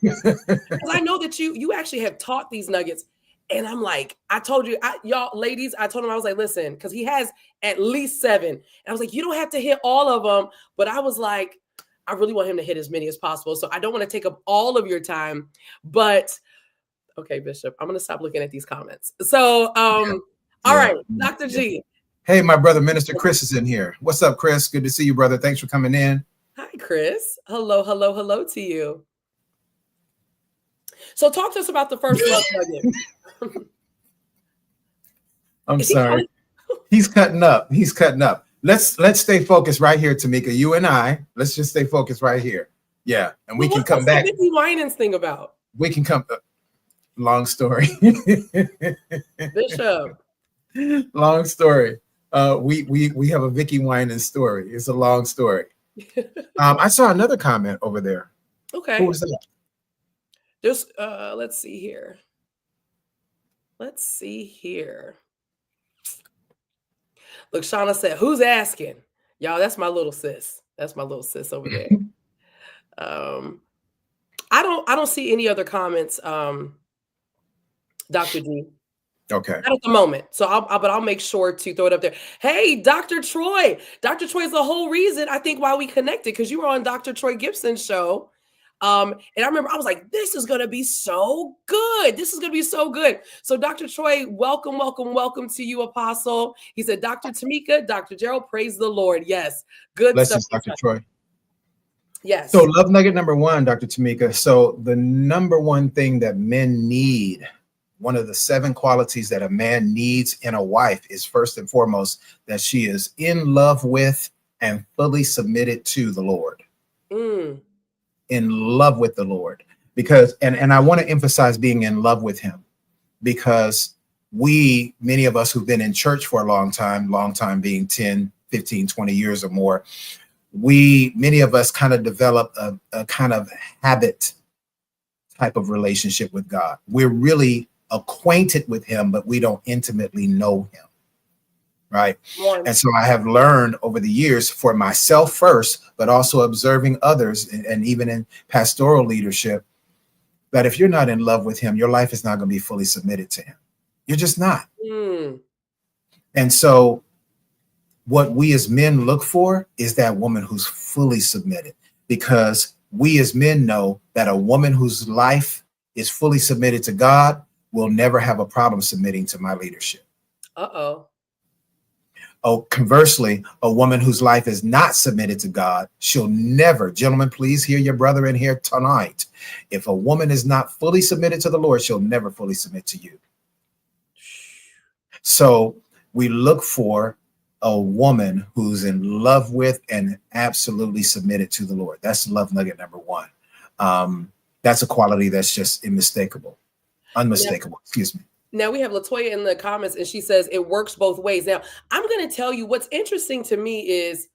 because I know that you actually have taught these nuggets. And I'm like, I told you, y'all ladies, I told him, I was like, listen, because he has at least 7. And I was like, you don't have to hit all of them. But I was like, I really want him to hit as many as possible. So I don't want to take up all of your time. But okay, Bishop, I'm going to stop looking at these comments. So, all right, Dr. G. Hey, my brother, Minister Chris is in here. What's up, Chris? Good to see you, brother. Thanks for coming in. Hi, Chris. Hello to you. So talk to us about the first love nugget. I'm sorry. He's cutting up. Let's stay focused right here, Tamika. You and I, let's just stay focused right here. Yeah, and we can come back. What's the Vicky Winans thing about? We can come. Long story. Bishop. Long story. We have a Vicky Winans story. It's a long story. I saw another comment over there. Okay. Who was that? Just let's see here. Let's see here. Look, Shauna said, who's asking? Y'all, that's my little sis. That's my little sis over there. I don't see any other comments, Dr. G. Okay. Not at the moment. So I'll make sure to throw it up there. Hey, Dr. Troy. Dr. Troy is the whole reason I think why we connected, because you were on Dr. Troy Gibson's show. And I remember I was like, this is going to be so good. This is going to be so good. So Dr. Troy, welcome, welcome, welcome to you, Apostle. He said, Dr. Tamika, Dr. Gerald, praise the Lord. Yes. Good Blessings, stuff. Dr. Troy. Yes. So love nugget number one, Dr. Tamika. So the number one thing that men need, one of the 7 qualities that a man needs in a wife, is first and foremost that she is in love with and fully submitted to the Lord. In love with the Lord. Because, and I want to emphasize being in love with him, because many of us who've been in church for a long time being 10, 15, 20 years or more, many of us kind of develop a kind of habit type of relationship with God. We're really acquainted with him, but we don't intimately know him. Right. And so I have learned over the years, for myself first, but also observing others, and even in pastoral leadership, that if you're not in love with him, your life is not going to be fully submitted to him. You're just not. And so what we as men look for is that woman who's fully submitted, because we as men know that a woman whose life is fully submitted to God will never have a problem submitting to my leadership. Oh, conversely, a woman whose life is not submitted to God, she'll never, gentlemen, please hear your brother in here tonight. If a woman is not fully submitted to the Lord, she'll never fully submit to you. So we look for a woman who's in love with and absolutely submitted to the Lord. That's love nugget number one. That's a quality that's just unmistakable. Excuse me. Now we have Latoya in the comments, and she says it works both ways. Now, I'm going to tell you what's interesting to me is,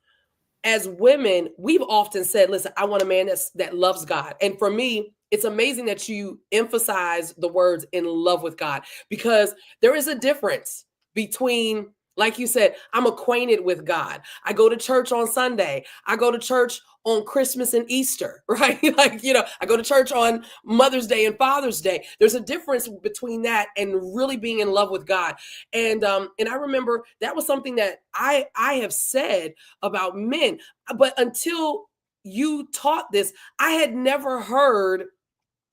as women, we've often said, listen, I want a man that loves God. And for me, it's amazing that you emphasize the words in love with God, because there is a difference between, like you said, I'm acquainted with God. I go to church on Sunday. I go to church on Christmas and Easter, right? Like, I go to church on Mother's Day and Father's Day. There's a difference between that and really being in love with God. And I remember that was something that I have said about men, but until you taught this, I had never heard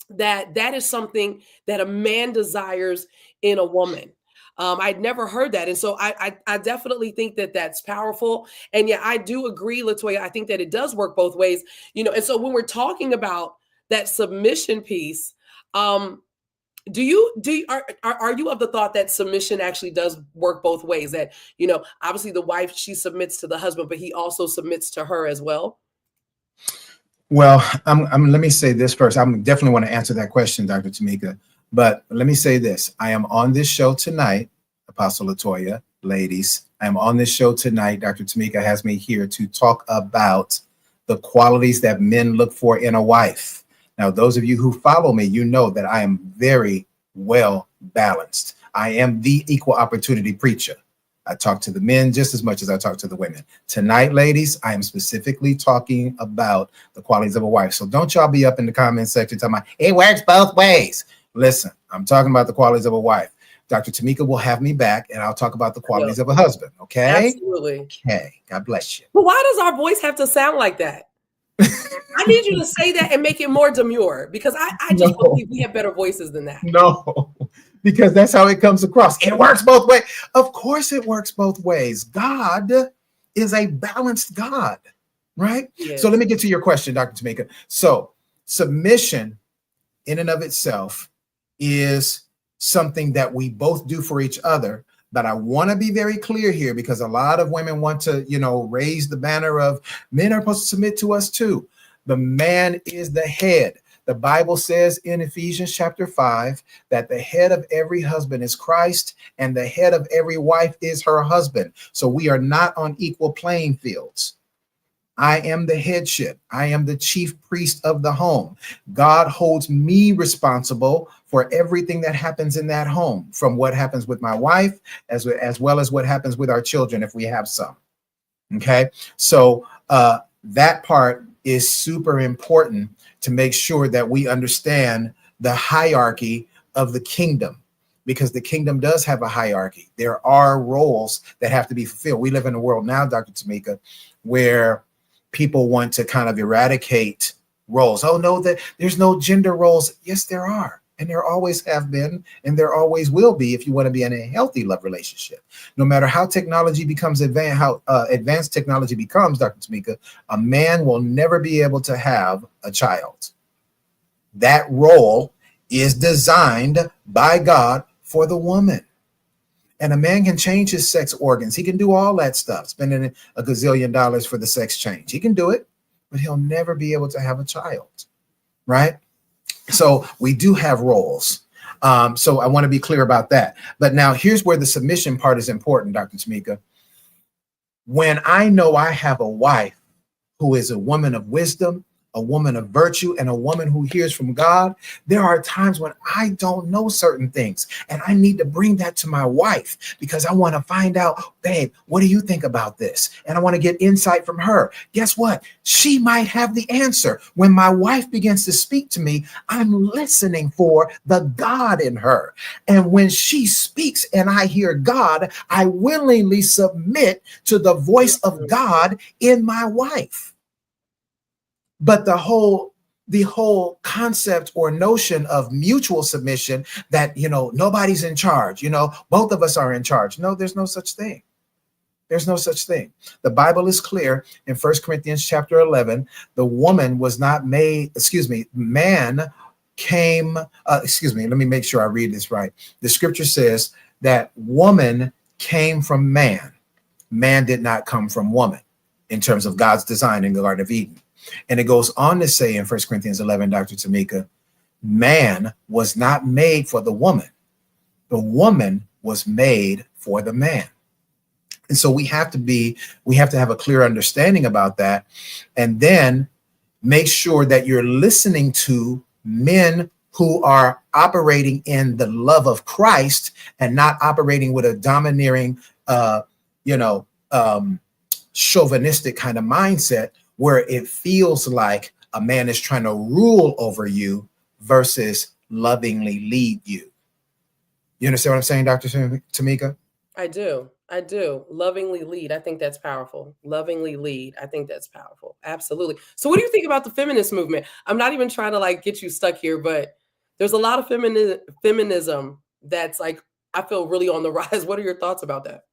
that is something that a man desires in a woman. I'd never heard that. And so I definitely think that that's powerful. And yeah, I do agree, Latoya. I think that it does work both ways, and so when we're talking about that submission piece, are you of the thought that submission actually does work both ways? That, obviously the wife, she submits to the husband, but he also submits to her as well? Well, let me say this first. I definitely want to answer that question, Dr. Tamika. But let me say this. I am on this show tonight, Apostle Latoya, ladies. I am on this show tonight. Dr. Tamika has me here to talk about the qualities that men look for in a wife. Now, those of you who follow me, you know that I am very well balanced. I am the equal opportunity preacher. I talk to the men just as much as I talk to the women. Tonight, ladies, I am specifically talking about the qualities of a wife. So don't y'all be up in the comment section talking about, it works both ways. Listen, I'm talking about the qualities of a wife. Dr. Tamika will have me back, and I'll talk about the qualities of a husband. Okay? Absolutely. Okay. God bless you. But why does our voice have to sound like that? I need you to say that and make it more demure, because I just believe we have better voices than that. No, because that's how it comes across. It works both ways. Of course it works both ways. God is a balanced God, right? Yes. So let me get to your question, Dr. Tamika. So submission in and of itself is something that we both do for each other. But I want to be very clear here, because a lot of women want to, raise the banner of men are supposed to submit to us too. The man is the head. The Bible says in Ephesians chapter 5 that the head of every husband is Christ, and the head of every wife is her husband. So we are not on equal playing fields. I am the headship. I am the chief priest of the home. God holds me responsible for everything that happens in that home, from what happens with my wife, as well as what happens with our children, if we have some. Okay. So that part is super important to make sure that we understand the hierarchy of the kingdom, because the kingdom does have a hierarchy. There are roles that have to be fulfilled. We live in a world now, Dr. Tamika, where people want to kind of eradicate roles. Oh, no, that there's no gender roles. Yes, there are. And there always have been, and there always will be, if you want to be in a healthy love relationship. No matter how technology becomes advanced, how advanced technology becomes, Dr. Tamika, a man will never be able to have a child. That role is designed by God for the woman. And a man can change his sex organs. He can do all that stuff, spending a gazillion dollars for the sex change. He can do it, but he'll never be able to have a child, right? So we do have roles. So I want to be clear about that. But now here's where the submission part is important, Dr. Tamika. When I know I have a wife who is a woman of wisdom, a woman of virtue, and a woman who hears from God, there are times when I don't know certain things, and I need to bring that to my wife because I want to find out, babe, what do you think about this? And I want to get insight from her. Guess what? She might have the answer. When my wife begins to speak to me, I'm listening for the God in her. And when she speaks and I hear God, I willingly submit to the voice of God in my wife. But the whole concept or notion of mutual submission, that, nobody's in charge, both of us are in charge. No, there's no such thing. There's no such thing. The Bible is clear in 1 Corinthians chapter 11. The woman was not made, man came, let me make sure I read this right. The scripture says that woman came from man. Man did not come from woman in terms of God's design in the Garden of Eden. And it goes on to say in 1 Corinthians 11, Dr. Tamika, man was not made for the woman. The woman was made for the man. And so we have to have a clear understanding about that. And then make sure that you're listening to men who are operating in the love of Christ and not operating with a domineering, chauvinistic kind of mindset, where it feels like a man is trying to rule over you versus lovingly lead you. You understand what I'm saying, Dr. Tamika? I do. Lovingly lead. I think that's powerful. Lovingly lead. I think that's powerful. Absolutely. So what do you think about the feminist movement? I'm not even trying to get you stuck here, but there's a lot of feminism that's I feel really on the rise. What are your thoughts about that?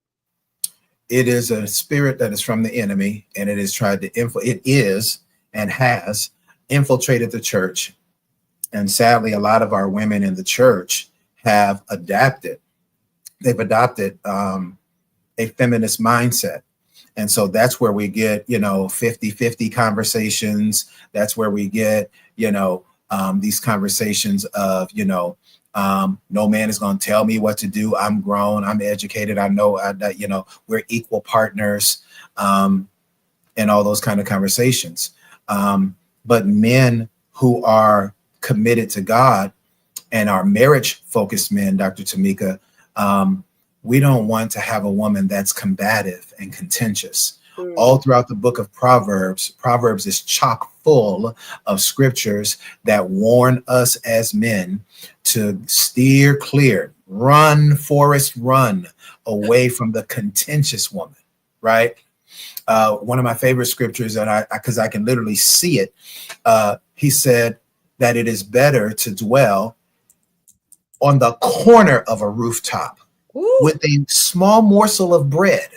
It is a spirit that is from the enemy, and it is and has infiltrated the church. And sadly, a lot of our women in the church have adapted. They've adopted a feminist mindset. And so that's where we get, 50-50 conversations. That's where we get, these conversations of, no man is going to tell me what to do. I'm grown. I'm educated. I know, we're equal partners, and all those kind of conversations. But men who are committed to God and are marriage-focused men, Dr. Tamika, we don't want to have a woman that's combative and contentious. All throughout the book of Proverbs is chock full of scriptures that warn us as men to steer clear, run, Forrest, run away from the contentious woman, right? One of my favorite scriptures, and because I can literally see it, he said that it is better to dwell on the corner of a rooftop with a small morsel of bread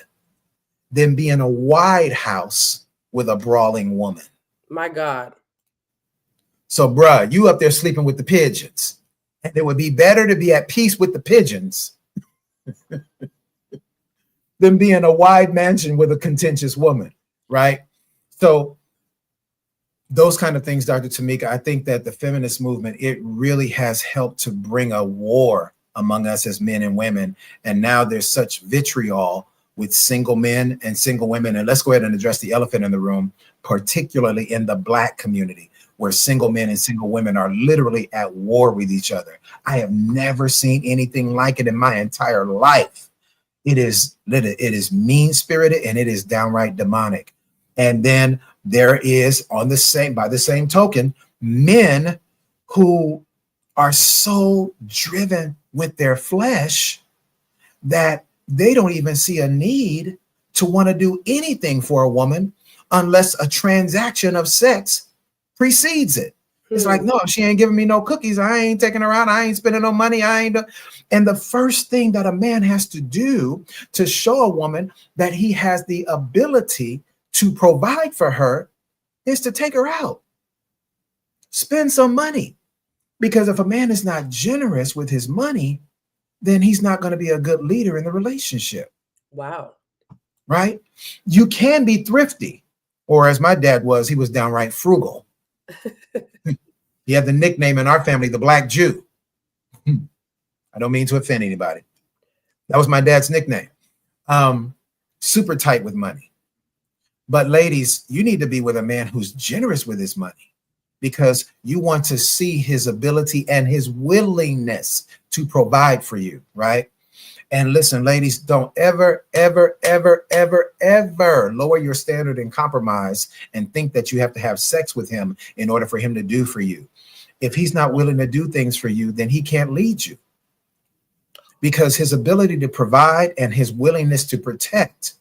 than be in a wide house with a brawling woman. My God. So, bruh, you up there sleeping with the pigeons. And it would be better to be at peace with the pigeons than be in a wide mansion with a contentious woman, right? So those kind of things, Dr. Tamika, I think that the feminist movement, it really has helped to bring a war among us as men and women. And now there's such vitriol with single men and single women. And let's go ahead and address the elephant in the room, particularly in the Black community, where single men and single women are literally at war with each other. I have never seen anything like it in my entire life. It is mean-spirited and it is downright demonic. And then there is, by the same token, men who are so driven with their flesh that they don't even see a need to want to do anything for a woman unless a transaction of sex precedes it. It's like, no, she ain't giving me no cookies. I ain't taking her out. I ain't spending no money. And the first thing that a man has to do to show a woman that he has the ability to provide for her is to take her out. Spend some money. Because if a man is not generous with his money, then he's not going to be a good leader in the relationship. Wow. Right? You can be thrifty, or as my dad was, he was downright frugal. He had the nickname in our family, the Black Jew. I don't mean to offend anybody. That was my dad's nickname. Super tight with money. But ladies, you need to be with a man who's generous with his money, because you want to see his ability and his willingness to provide for you, right? And listen, ladies, don't ever, ever, ever, ever, ever lower your standard and compromise and think that you have to have sex with him in order for him to do for you. If he's not willing to do things for you, then he can't lead you, because his ability to provide and his willingness to protect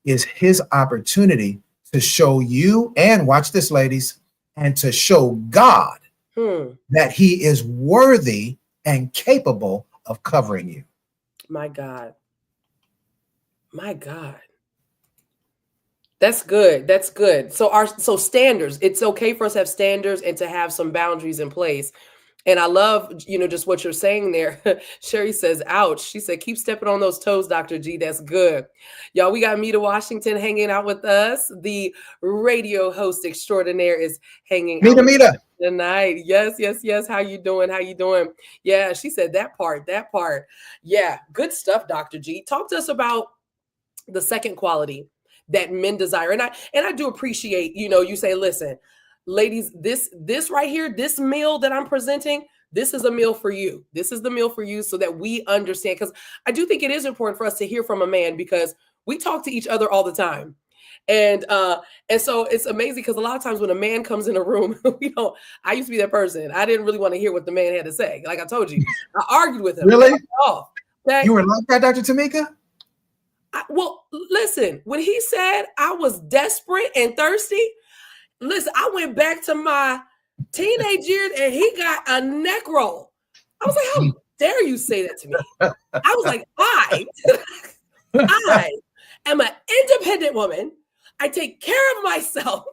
is his opportunity to show you, and watch this, ladies, and to show God that he is worthy and capable of covering you. My God. My God. That's good. That's good. So standards, it's okay for us to have standards and to have some boundaries in place. And I love, just what you're saying there. Sherry says, ouch. She said, keep stepping on those toes, Dr. G. That's good. Y'all, we got Mita Washington hanging out with us. The radio host extraordinaire is hanging out Mita. tonight. Yes. How you doing? Yeah, she said that part. Yeah, good stuff, Dr. G. Talk to us about the second quality that men desire. And I do appreciate, you say, listen, ladies, this right here, this meal that I'm presenting, this is a meal for you. This is the meal for you, so that we understand. Because I do think it is important for us to hear from a man, because we talk to each other all the time. And so it's amazing, because a lot of times when a man comes in a room, I used to be that person. I didn't really want to hear what the man had to say. Like I told you, I argued with him. Really? Okay? You were like that, Dr. Tamika? Well, listen, when he said I was desperate and thirsty, listen, I went back to my teenage years and he got a neck roll. I was like, how dare you say that to me? I was like, I am an independent woman. I take care of myself.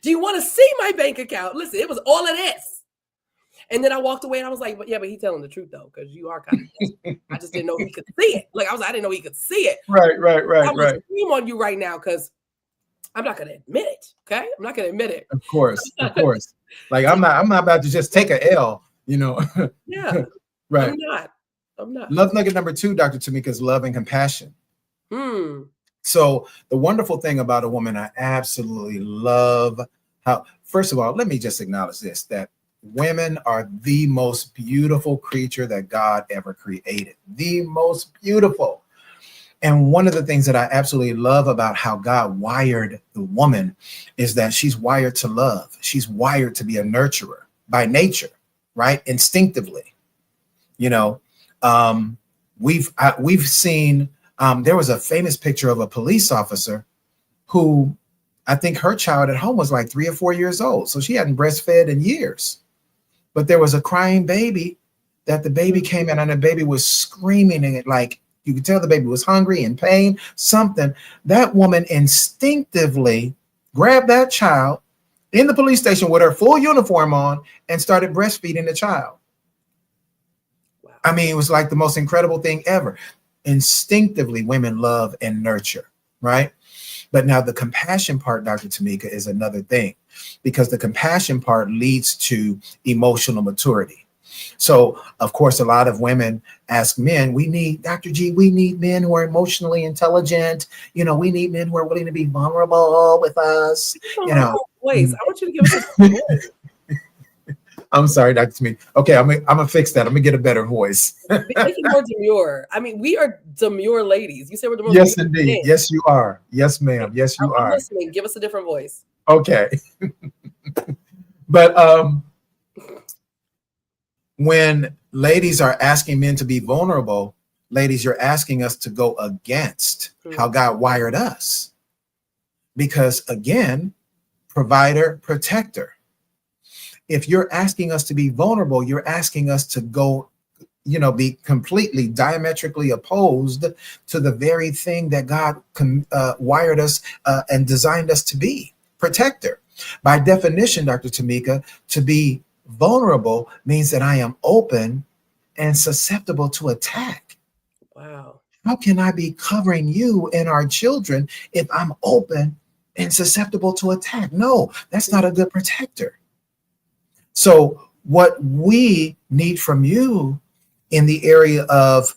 Do you want to see my bank account? Listen, it was all of this. And then I walked away and I was like, but he's telling the truth though, because you are kind of desperate. I just didn't know he could see it. I didn't know he could see it. Right. I was scream on you right now, because I'm not going to admit it. Okay. I'm not going to admit it. Of course. Like I'm not about to just take a L, Yeah. Right. I'm not. Love nugget number 2, Dr. Tamika, is love and compassion. So the wonderful thing about a woman, I absolutely love how, first of all, let me just acknowledge this, that women are the most beautiful creature that God ever created. The most beautiful. And one of the things that I absolutely love about how God wired the woman is that she's wired to love. She's wired to be a nurturer by nature, right? Instinctively. We've seen, there was a famous picture of a police officer who, I think her child at home was like 3 or 4 years old. So she hadn't breastfed in years. But there was a crying baby that the baby came in and the baby was screaming, and like you could tell the baby was hungry, in pain, something. That woman instinctively grabbed that child in the police station with her full uniform on and started breastfeeding the child. Wow. I mean, it was like the most incredible thing ever. Instinctively, women love and nurture, right? But now the compassion part, Dr. Tamika, is another thing, because the compassion part leads to emotional maturity. So, of course, a lot of women ask men, we need, Dr. G, we need men who are emotionally intelligent. We need men who are willing to be vulnerable with us. Voice. I want you to give us a different voice. I'm sorry, Dr. Smith. Okay, I'm gonna fix that. I'm gonna get a better voice. Make it more demure. I mean, we are demure ladies. You say we're demure. Yes, indeed. Men. Yes, you are. Yes, ma'am. Yes, you are. I'm listening. Give us a different voice. Okay. But when ladies are asking men to be vulnerable, ladies, you're asking us to go against how God wired us. Because again, provider, protector. If you're asking us to be vulnerable, you're asking us to go, be completely diametrically opposed to the very thing that God wired us and designed us to be, protector. By definition, Dr. Tamika, to be vulnerable means that I am open and susceptible to attack. Wow. How can I be covering you and our children if I'm open and susceptible to attack? No, that's not a good protector. So what we need from you in the area of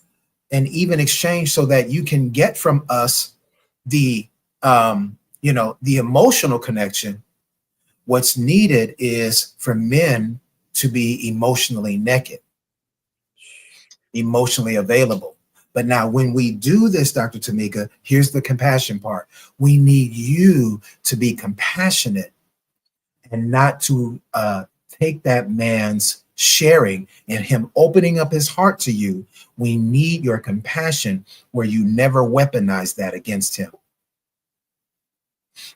an even exchange so that you can get from us the emotional connection, what's needed is for men to be emotionally naked, emotionally available. But now when we do this, Dr. Tamika, here's the compassion part. We need you to be compassionate and not to take that man's sharing and him opening up his heart to you. We need your compassion where you never weaponize that against him.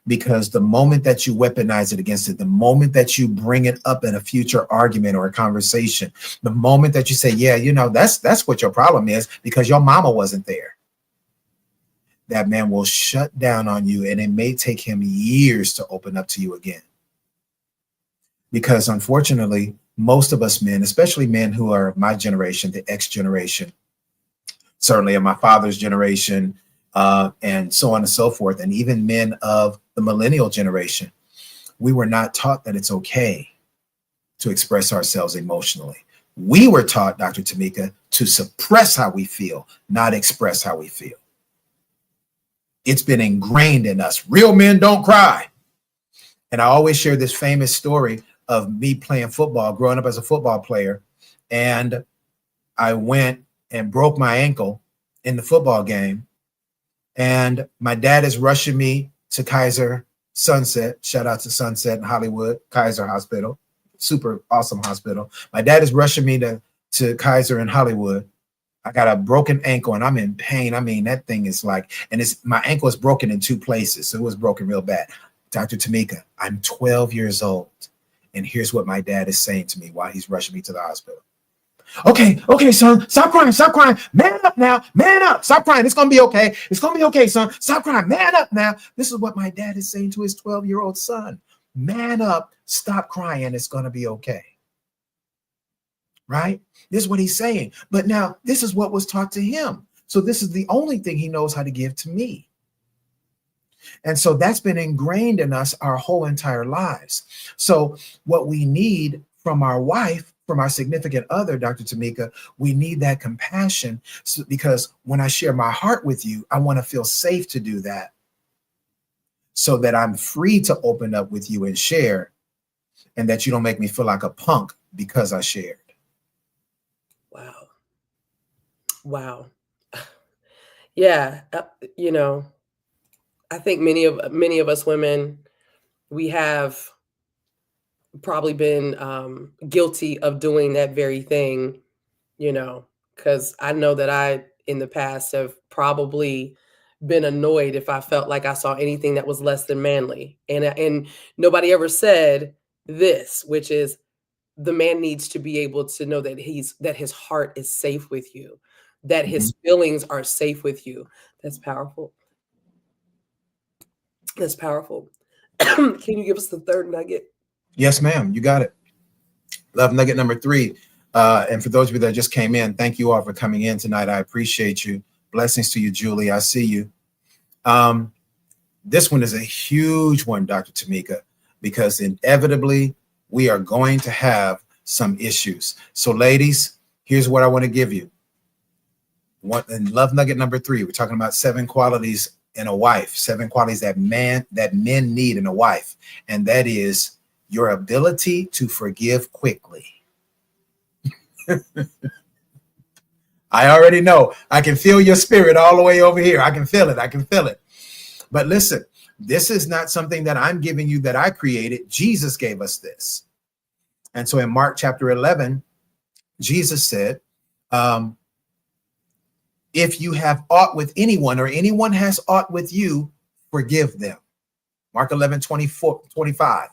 Because the moment that you weaponize it against it, the moment that you bring it up in a future argument or a conversation, the moment that you say, yeah, that's what your problem is because your mama wasn't there, that man will shut down on you, and it may take him years to open up to you again. Because unfortunately, most of us men, especially men who are of my generation, the X generation, certainly of my father's generation, and so on and so forth, and even men of the millennial generation, we were not taught that it's okay to express ourselves emotionally. We were taught, Dr. Tamika, to suppress how we feel, not express how we feel. It's been ingrained in us. Real men don't cry. And I always share this famous story of me playing football, growing up as a football player. And I went and broke my ankle in the football game. And my dad is rushing me to Kaiser Sunset. Shout out to Sunset in Hollywood, Kaiser Hospital, super awesome hospital. My dad is rushing me to Kaiser in Hollywood. I got a broken ankle and I'm in pain. I mean, that thing is like, and my ankle is broken in 2 places. So it was broken real bad. Dr. Tamika, I'm 12 years old. And here's what my dad is saying to me while he's rushing me to the hospital. Okay, son, stop crying. Man up now, man up. Stop crying. It's going to be okay. It's going to be okay, son. Stop crying. Man up now. This is what my dad is saying to his 12-year-old son. Man up, stop crying. It's going to be okay. Right? This is what he's saying. But now this is what was taught to him. So this is the only thing he knows how to give to me. And so that's been ingrained in us our whole entire lives. So what we need from our wife, from our significant other, Dr. Tamika, we need that compassion because when I share my heart with you, I want to feel safe to do that so that I'm free to open up with you and share, and that you don't make me feel like a punk because I shared. Wow. Yeah. I think many of us women, we have probably been guilty of doing that very thing, because I know that I, in the past, have probably been annoyed if I felt like I saw anything that was less than manly. And nobody ever said this, which is the man needs to be able to know that his heart is safe with you, that his feelings are safe with you. That's powerful. That's powerful. Can you give us the third nugget? Yes, ma'am. You got it. Love nugget number 3. And for those of you that just came in, thank you all for coming in tonight. I appreciate you. Blessings to you, Julie. I see you. This one is a huge one, Dr. Tamika, because inevitably we are going to have some issues. So ladies, here's what I want to give you. And love nugget number 3, we're talking about 7 qualities in a wife, 7 qualities that men need in a wife. And that is your ability to forgive quickly. I already know. I can feel your spirit all the way over here. I can feel it. I can feel it. But listen, this is not something that I'm giving you that I created. Jesus gave us this. And so in Mark chapter 11, Jesus said, if you have aught with anyone or anyone has aught with you, forgive them. Mark 11, 25.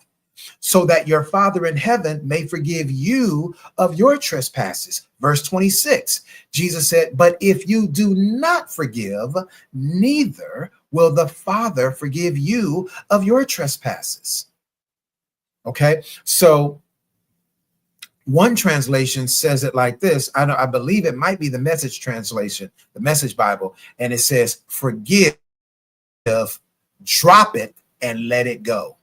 So that your Father in heaven may forgive you of your trespasses. Verse 26, Jesus said, but if you do not forgive, neither will the Father forgive you of your trespasses. Okay, so one translation says it like this. I believe it might be the Message translation, the Message Bible, and it says, forgive, drop it, and let it go.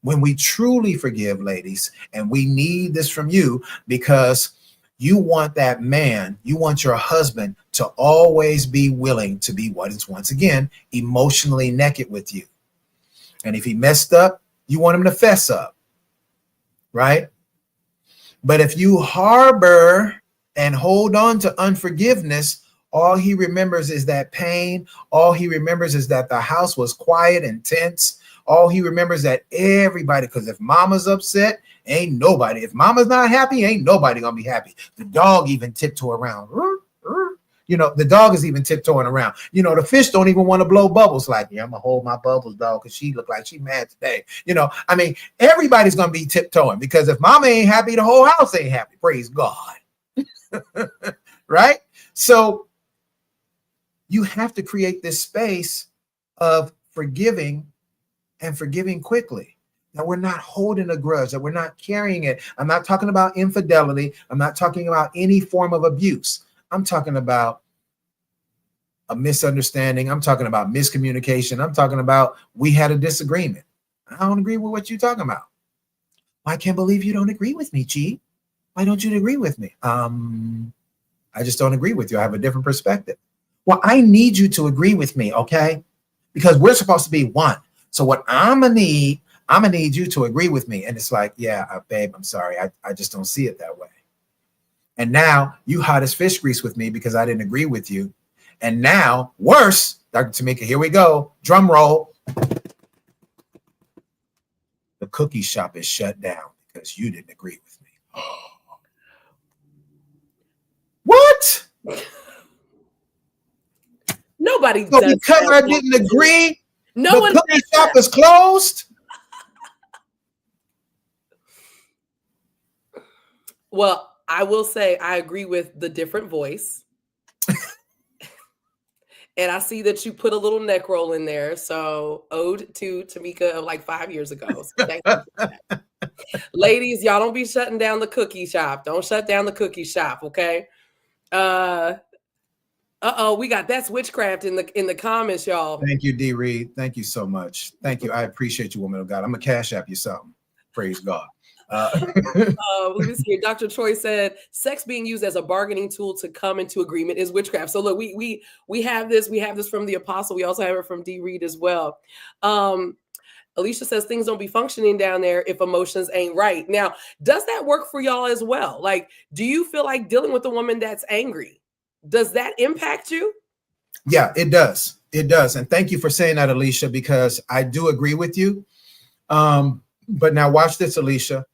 When we truly forgive, ladies, and we need this from you because you want that man, you want your husband to always be willing to be what is, once again, emotionally naked with you. And if he messed up, you want him to fess up, right? But if you harbor and hold on to unforgiveness, all he remembers is that pain. All he remembers is that the house was quiet and tense. All he remembers that everybody, because if mama's upset, ain't nobody. If mama's not happy, ain't nobody gonna be happy. The dog even tiptoe around. You know, the dog is even tiptoeing around. You know, the fish don't even want to blow bubbles. Like, yeah, I'm gonna hold my bubbles, dog, because she look like she mad today. You know, I mean, everybody's gonna be tiptoeing because if mama ain't happy, the whole house ain't happy. Praise God. Right? So you have to create this space of forgiving and forgiving quickly. That we're not holding a grudge, that we're not carrying it. I'm not talking about infidelity. I'm not talking about any form of abuse. I'm talking about a misunderstanding. I'm talking about miscommunication. I'm talking about we had a disagreement. I don't agree with what you're talking about. I can't believe you don't agree with me, Chi. Why don't you agree with me? I just don't agree with you. I have a different perspective. Well, I need you to agree with me, okay? Because we're supposed to be one. So what I'm gonna need you to agree with me. And it's like, yeah, babe, I'm sorry. I just don't see it that way. And now you hot as fish grease with me because I didn't agree with you. And now, worse, Dr. Tamika, here we go. Drum roll. The cookie shop is shut down because you didn't agree with me. What? Nobody So does because that. I didn't agree, No the one cookie shop is closed? Well, I will say I agree with the different voice. And I see that you put a little neck roll in there. So ode to Tamika of like 5 years ago. So thank you for that. Ladies, y'all don't be shutting down the cookie shop. Don't shut down the cookie shop, okay? We got that's witchcraft in the comments, y'all. Thank you, D. Reed. Thank you so much. Thank you. I appreciate you, woman of God. I'm gonna cash app you something. Praise God. Let me see here. Dr. Troy said sex being used as a bargaining tool to come into agreement is witchcraft. So look, we have this from the apostle. We also have it from D. Reed as well. Alicia says things don't be functioning down there if emotions ain't right. Now, does that work for y'all as well? Like, do you feel like dealing with a woman that's angry? Does that impact you? Yeah, it does. It does. And thank you for saying that, Alicia, because I do agree with you. But now watch this, Alicia.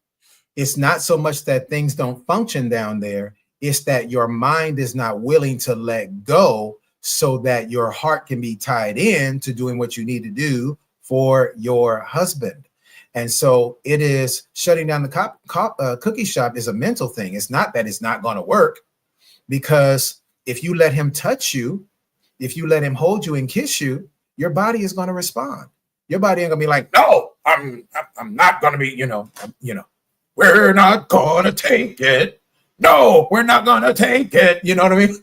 It's not so much that things don't function down there. It's that your mind is not willing to let go so that your heart can be tied in to doing what you need to do for your husband. And so it is shutting down the cookie shop is a mental thing. It's not that it's not going to work, because if you let him touch you, if you let him hold you and kiss you, your body is going to respond. Your body ain't gonna be like, no, I'm not gonna be, we're not gonna take it. No, we're not gonna take it. You know what I mean?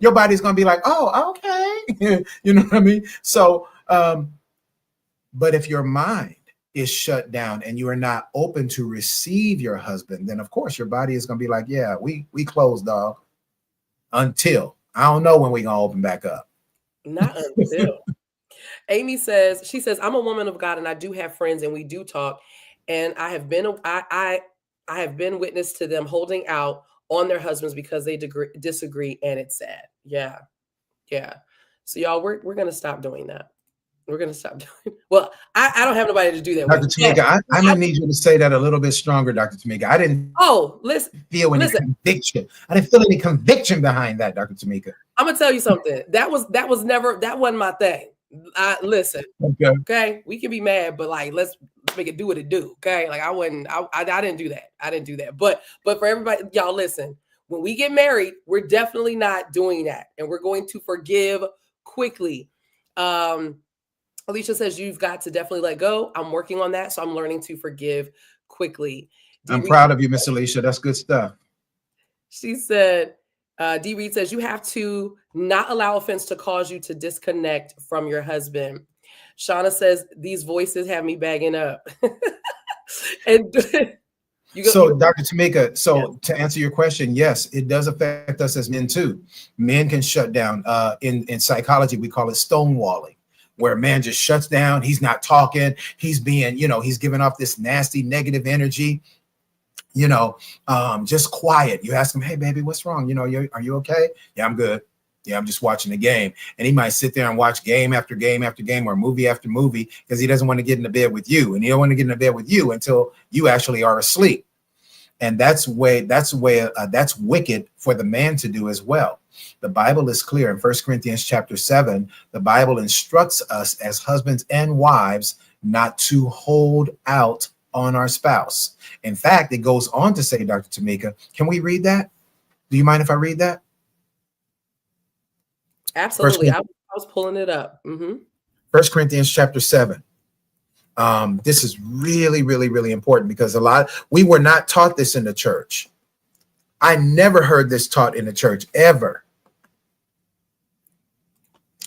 Your body's gonna be like, oh, okay. You know what I mean? So, but if your mind is shut down and you are not open to receive your husband, then of course your body is going to be like, yeah, we closed, dog, until I don't know when we're going to open back up. Not until. Amy says, she says, I'm a woman of God and I do have friends and we do talk. And I have been witness to them holding out on their husbands because they disagree, and it's sad. Yeah. Yeah. So y'all, we're going to stop doing that. We're going to stop doing. Well, I don't have nobody to do that Dr. with. Tamika, I'm going to need you to say that a little bit stronger, Dr. Tamika. I didn't feel any conviction. I didn't feel any conviction behind that, Dr. Tamika. I'm going to tell you something. That wasn't my thing. Listen, okay, we can be mad, but like, let's make it do what it do. Okay. Like I didn't do that. I didn't do that. But for everybody, y'all listen, when we get married, we're definitely not doing that. And we're going to forgive quickly. Alicia says, you've got to definitely let go. I'm working on that. So I'm learning to forgive quickly. I'm proud of you, Miss Alicia. That's good stuff. She said, D. Reed says, you have to not allow offense to cause you to disconnect from your husband. Shauna says, these voices have me bagging up. And so, Dr. Tamika, to answer your question, yes, it does affect us as men too. Men can shut down. In psychology, we call it stonewalling, where a man just shuts down. He's not talking. He's being, he's giving off this nasty negative energy. Just quiet. You ask him, hey, baby, what's wrong? Are you okay? Yeah, I'm good. Yeah, I'm just watching the game. And he might sit there and watch game after game after game or movie after movie because he doesn't want to get into bed with you. And he don't want to get into bed with you until you actually are asleep. And that's wicked for the man to do as well. The Bible is clear in 1 Corinthians chapter 7. The Bible instructs us as husbands and wives not to hold out on our spouse. In fact, it goes on to say, Dr. Tamika, can we read that? Do you mind if I read that? Absolutely. I was pulling it up. 1 Corinthians chapter 7. This is really, really, really important because we were not taught this in the church. I never heard this taught in the church ever.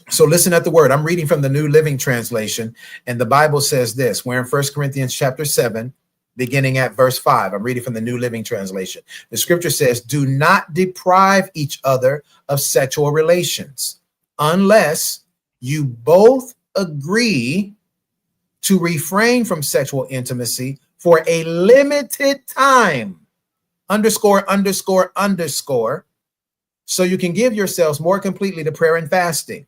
So listen at the word. I'm reading from the New Living Translation, and the Bible says this. We're in 1 Corinthians chapter 7, beginning at verse 5. I'm reading from the New Living Translation. The scripture says, do not deprive each other of sexual relations unless you both agree to refrain from sexual intimacy for a limited time, underscore, so you can give yourselves more completely to prayer and fasting.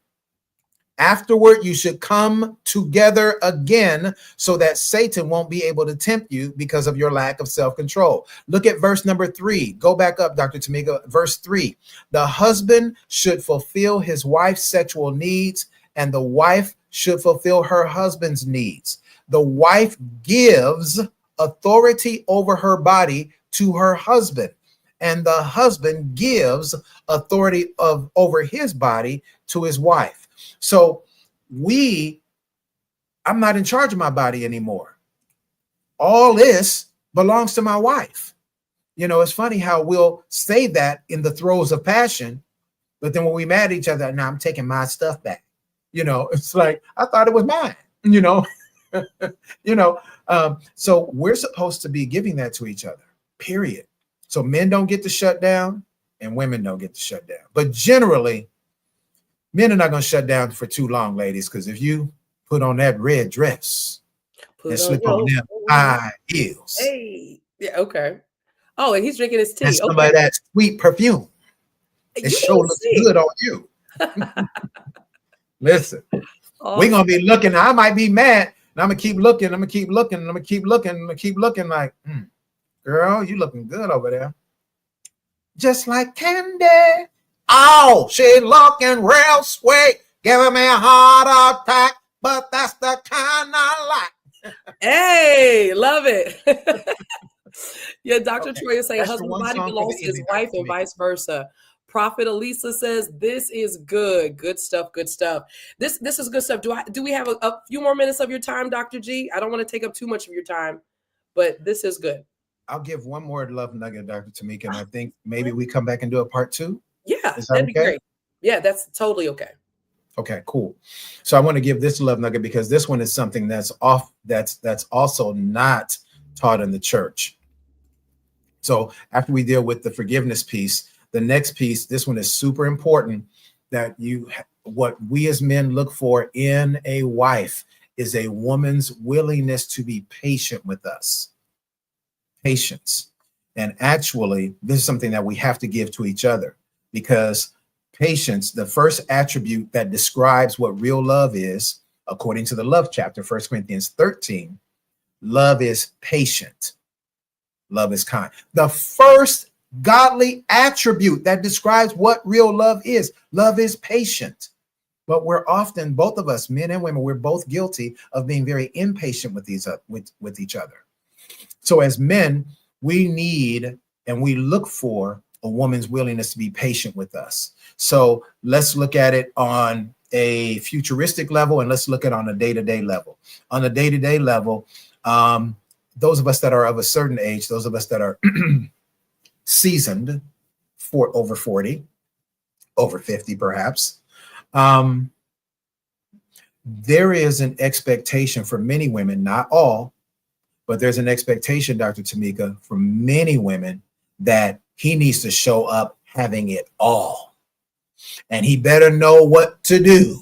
Afterward, you should come together again so that Satan won't be able to tempt you because of your lack of self-control. Look at verse number 3. Go back up, Dr. Tamika. Verse 3. The husband should fulfill his wife's sexual needs, and the wife should fulfill her husband's needs. The wife gives authority over her body to her husband, and the husband gives authority over his body to his wife. So I'm not in charge of my body anymore. All this belongs to my wife. It's funny how we'll say that in the throes of passion, but then when we mad at each other, now I'm taking my stuff back. It's like, I thought it was mine, so we're supposed to be giving that to each other, period. So men don't get to shut down and women don't get to shut down. But generally, men are not going to shut down for too long, ladies, because if you put on that red dress and slip on them high heels. Hey, yeah, okay. Oh, and he's drinking his tea. And some of that sweet perfume. It sure looks good on you. Listen, we're going to be looking. I might be mad. And I'm going to keep looking. I'm going to keep looking. And I'm going to keep looking. And I'm going to keep looking like, girl, you looking good over there. Just like candy. Oh, she looking real sweet, giving me a heart attack, but that's the kind I like. Hey, love it. Yeah, Dr. Troy is saying husband's body belongs to his wife and vice versa. Prophet Elisa says this is good. Good stuff. Good stuff. This is good stuff. Do we have a few more minutes of your time, Dr. G? I don't want to take up too much of your time, but this is good. I'll give one more love nugget, Dr. Tamika, and I think maybe we come back and do a part 2. Yeah, that'd be great. Yeah, that's totally okay. Okay, cool. So I want to give this love nugget because this one is something that's also not taught in the church. So after we deal with the forgiveness piece, the next piece, this one is super important, that what we as men look for in a wife is a woman's willingness to be patient with us. Patience. And actually, this is something that we have to give to each other, because patience, the first attribute that describes what real love is, according to the love chapter, 1 Corinthians 13, love is patient. Love is kind. The first godly attribute that describes what real love is patient. But we're often, both of us, men and women, we're both guilty of being very impatient with each other. So as men, we need and we look for a woman's willingness to be patient with us. So let's look at it on a futuristic level, and let's look at it on a day-to-day level. On a day-to-day level, those of us that are of a certain age, those of us that are seasoned, for over 40, over 50 perhaps, there is an expectation for many women, not all, but there's an expectation, Dr. Tamika, for many women that he needs to show up having it all. And he better know what to do.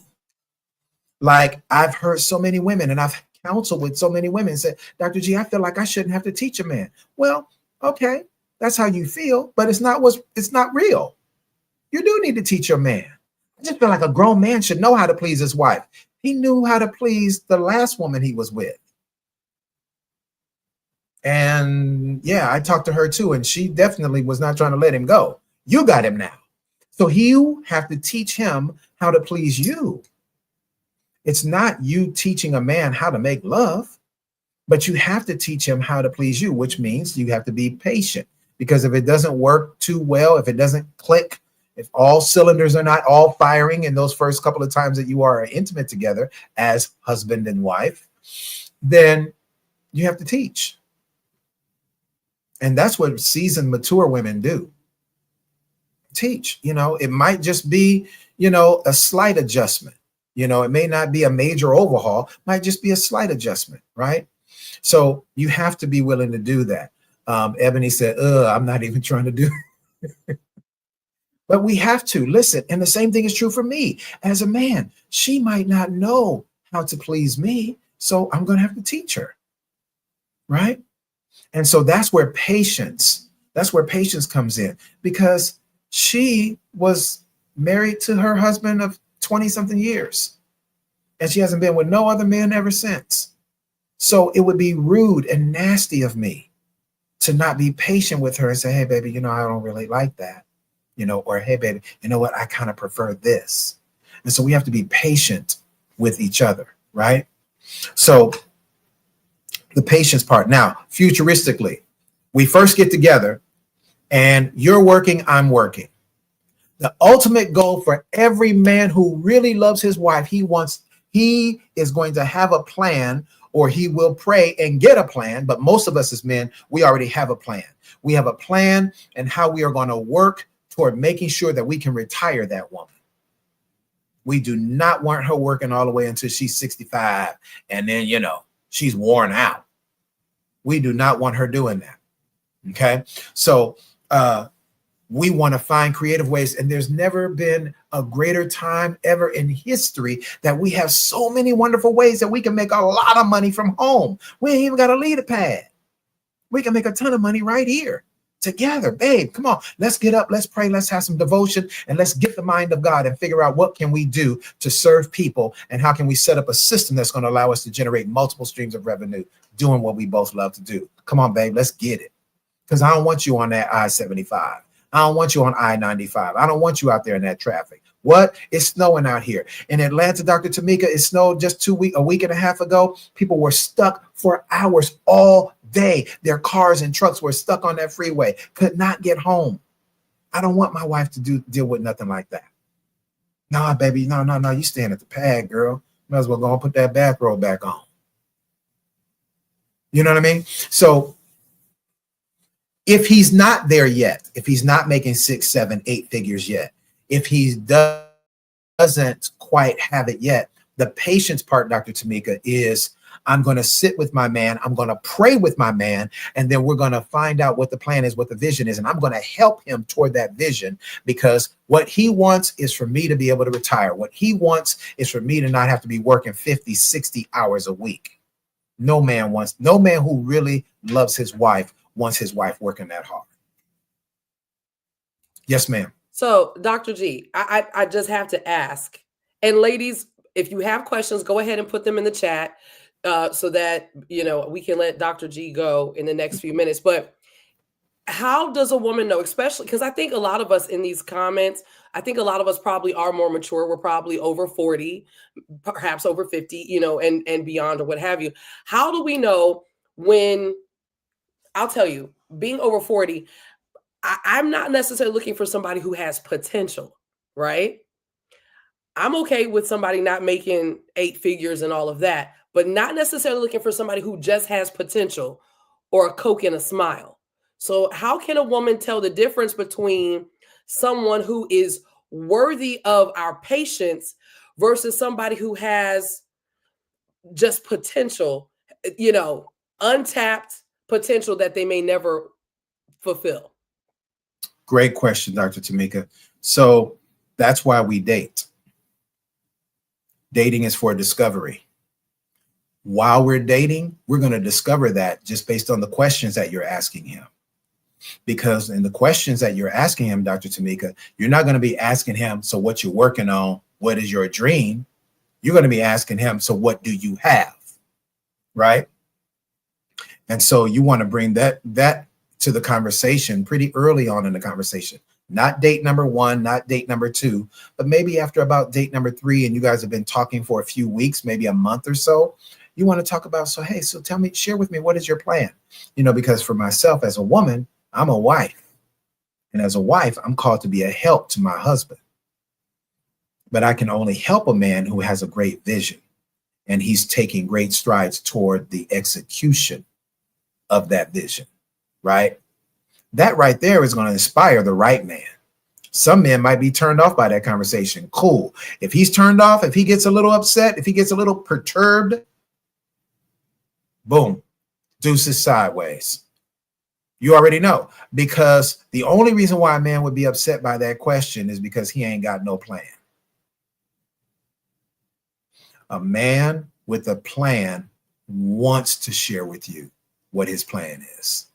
Like, I've heard so many women, and I've counseled with so many women, say, Dr. G, I feel like I shouldn't have to teach a man. Well, okay, that's how you feel, but it's not real. You do need to teach your man. I just feel like a grown man should know how to please his wife. He knew how to please the last woman he was with. And yeah, I talked to her too, and she definitely was not trying to let him go. You got him now. So you have to teach him how to please you. It's not you teaching a man how to make love, but you have to teach him how to please you, which means you have to be patient. Because if it doesn't work too well, if it doesn't click, if all cylinders are not all firing in those first couple of times that you are intimate together as husband and wife, then you have to teach. And that's what seasoned, mature women do. Teach. It might just be, a slight adjustment. It may not be a major overhaul, might just be a slight adjustment, right? So you have to be willing to do that. Ebony said, I'm not even trying to do it. But we have to listen. And the same thing is true for me as a man. She might not know how to please me, so I'm going to have to teach her, right? And so that's where patience comes in, because she was married to her husband of 20 something years, and she hasn't been with no other man ever since. So it would be rude and nasty of me to not be patient with her and say, hey, baby, I don't really like that, or hey, baby, you know what? I kind of prefer this. And so we have to be patient with each other, right? So the patience part. Now, futuristically, we first get together and you're working, I'm working. The ultimate goal for every man who really loves his wife, he is going to have a plan, or he will pray and get a plan. But most of us as men, we already have a plan. We have a plan and how we are going to work toward making sure that we can retire that woman. We do not want her working all the way until she's 65 and then, she's worn out. We do not want her doing that. Okay. So we want to find creative ways. And there's never been a greater time ever in history that we have so many wonderful ways that we can make a lot of money from home. We ain't even got to leave the pad. We can make a ton of money right here together. Babe, come on. Let's get up. Let's pray. Let's have some devotion, and let's get the mind of God and figure out what can we do to serve people, and how can we set up a system that's going to allow us to generate multiple streams of revenue doing what we both love to do. Come on, babe. Let's get it. Because I don't want you on that I-75. I don't want you on I-95. I don't want you out there in that traffic. What? It's snowing out here. In Atlanta, Dr. Tamika, it snowed just a week and a half ago. People were stuck for hours all day. Their cars and trucks were stuck on that freeway, could not get home. I don't want my wife to deal with nothing like that. Nah, baby, no. You staying at the pad, girl. Might as well go and put that bathrobe back on. You know what I mean? So if he's not there yet, if he's not making 6, 7, 8 figures yet, if he does doesn't quite have it yet. The patience part, Dr. Tamika, is I'm going to sit with my man. I'm going to pray with my man. And then we're going to find out what the plan is, what the vision is. And I'm going to help him toward that vision, because what he wants is for me to be able to retire. What he wants is for me to not have to be working 50, 60 hours a week. No man who really loves his wife wants his wife working that hard. Yes, ma'am. So, Dr. G, I just have to ask, and ladies, if you have questions, go ahead and put them in the chat so that, we can let Dr. G go in the next few minutes. But how does a woman know, especially because I think a lot of us in these comments, I think a lot of us probably are more mature. We're probably over 40, perhaps over 50, and beyond, or what have you. How do we know when, I'll tell you, being over 40, I'm not necessarily looking for somebody who has potential, right? I'm okay with somebody not making 8 figures and all of that, but not necessarily looking for somebody who just has potential or a Coke and a smile. So how can a woman tell the difference between someone who is worthy of our patience versus somebody who has just potential, untapped potential that they may never fulfill? Great question, Dr. Tamika. So that's why we date. Dating is for discovery. While we're dating, we're going to discover that just based on the questions that you're asking him. Because in the questions that you're asking him, Dr. Tamika, you're not going to be asking him, so what you're working on, what is your dream? You're going to be asking him, so what do you have? Right? And so you want to bring that to the conversation pretty early on in the conversation. Not date number 1, not date number 2, but maybe after about date number 3, and you guys have been talking for a few weeks, maybe a month or so, you want to talk about, so hey, so tell me, share with me, what is your plan? Because for myself as a woman, I'm a wife. And as a wife, I'm called to be a help to my husband. But I can only help a man who has a great vision, and he's taking great strides toward the execution of that vision, right? That right there is going to inspire the right man. Some men might be turned off by that conversation. Cool. If he's turned off, if he gets a little upset, if he gets a little perturbed, boom, deuces sideways. You already know, because the only reason why a man would be upset by that question is because he ain't got no plan. A man with a plan wants to share with you what his plan is.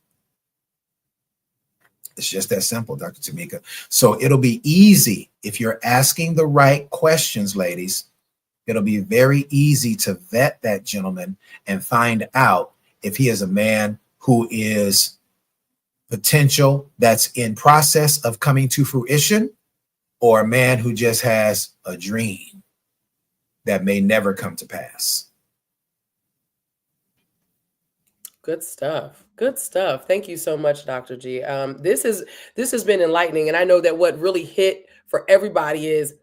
It's just that simple, Dr. Tamika. So it'll be easy if you're asking the right questions, ladies. It'll be very easy to vet that gentleman and find out if he is a man who is potential that's in process of coming to fruition, or a man who just has a dream that may never come to pass. Good stuff. Good stuff. Thank you so much, Dr. G. This has been enlightening, and I know that what really hit for everybody is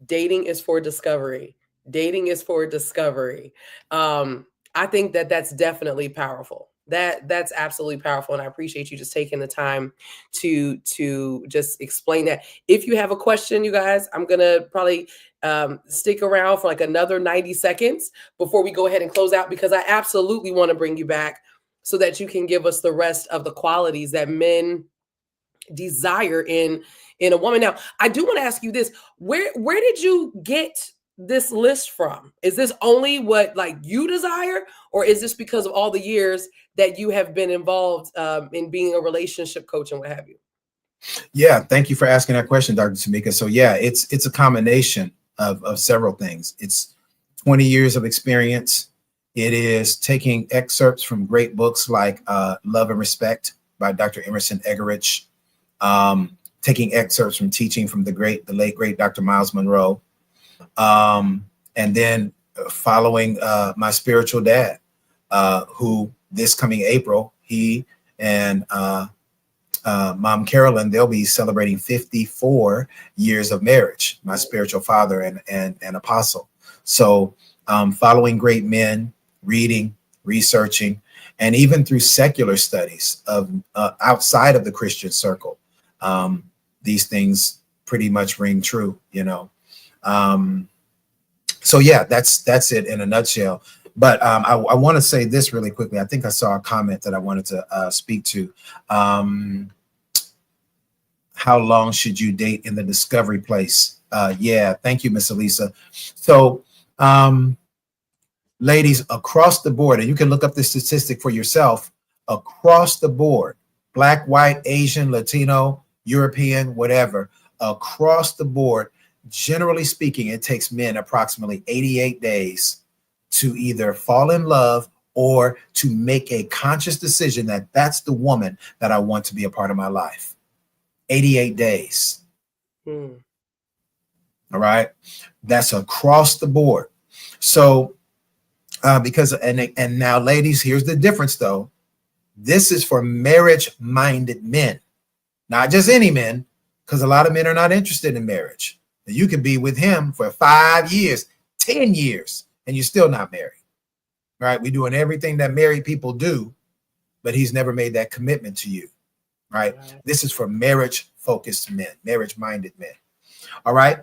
dating is for discovery. Dating is for discovery. I think that that's definitely powerful. That's absolutely powerful, and I appreciate you just taking the time to just explain that. If you have a question, you guys, I'm gonna probably stick around for like another 90 seconds before we go ahead and close out, because I absolutely want to bring you back so that you can give us the rest of the qualities that men desire in a woman. Now, I do want to ask you this: where did you get this list from? Is this only what like you desire, or is this because of all the years that you have been involved in being a relationship coach and what have you? Yeah, thank you for asking that question, Dr. Tamika. So yeah, it's a combination of several things. It's 20 years of experience. It is taking excerpts from great books like Love and Respect by Dr. Emerson Eggerichs, taking excerpts from teaching from the late great Dr. Miles Monroe, and then following my spiritual dad, who this coming April, he and Mom Carolyn, they'll be celebrating 54 years of marriage, my spiritual father and apostle. So following great men, reading, researching, and even through secular studies of outside of the Christian circle, these things pretty much ring true, So yeah, that's it in a nutshell. But I want to say this really quickly. I think I saw a comment that I wanted to speak to. How long should you date in the discovery place? Yeah, thank you, Miss Elisa. So ladies, across the board, and you can look up the statistic for yourself, across the board, Black, white, Asian, Latino, European, whatever, across the board, generally speaking, it takes men approximately 88 days to either fall in love or to make a conscious decision that that's the woman that I want to be a part of my life. 88 days. All right. That's across the board. So because and now, ladies, here's the difference though. This is for marriage-minded men, not just any men, because a lot of men are not interested in marriage. You could be with him for 5 years, 10 years, and you're still not married. Right? We're doing everything that married people do, but he's never made that commitment to you. Right? This is for marriage-focused men, marriage-minded men. All right.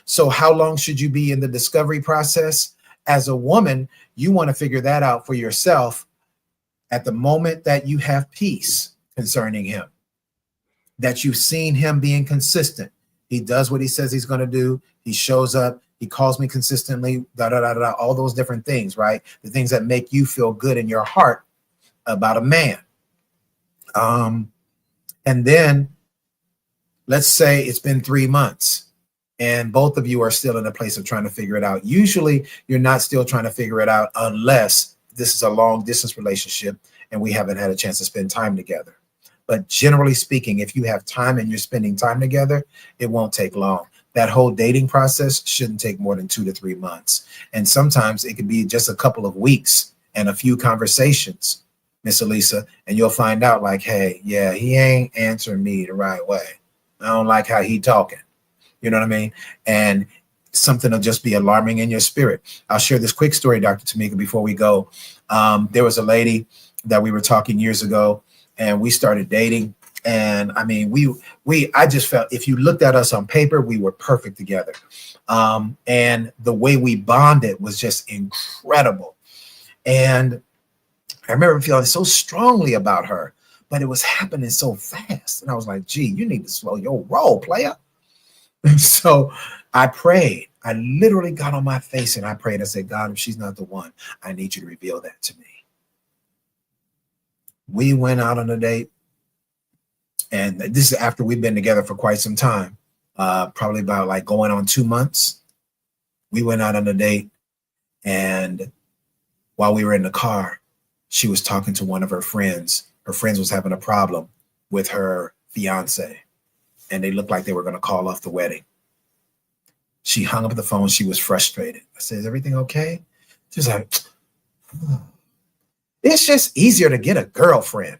So how long should you be in the discovery process? As a woman, you want to figure that out for yourself at the moment that you have peace concerning him, that you've seen him being consistent. He does what he says he's going to do. He shows up. He calls me consistently, all those different things, right? The things that make you feel good in your heart about a man. And then let's say it's been 3 months and both of you are still in a place of trying to figure it out. Usually you're not still trying to figure it out unless this is a long distance relationship and we haven't had a chance to spend time together. But generally speaking, if you have time and you're spending time together, it won't take long. That whole dating process shouldn't take more than 2 to 3 months. And sometimes it could be just a couple of weeks and a few conversations, Miss Elisa, and you'll find out like, hey, yeah, he ain't answering me the right way. I don't like how he talking. You know what I mean? And something will just be alarming in your spirit. I'll share this quick story, Dr. Tamika, before we go. There was a lady that we were talking years ago, and we started dating. And I mean, I just felt if you looked at us on paper, we were perfect together. And the way we bonded was just incredible. And I remember feeling so strongly about her, but it was happening so fast. And I was like, gee, you need to slow your roll, player. So I prayed. I literally got on my face and I prayed. I said, God, if she's not the one, I need you to reveal that to me. We went out on a date. And this is after we've been together for quite some time, probably about like going on 2 months. We went out on a date. And while we were in the car, she was talking to one of her friends. Her friends was having a problem with her fiance. And they looked like they were going to call off the wedding. She hung up the phone. She was frustrated. I said, is everything okay? She's like, it's just easier to get a girlfriend.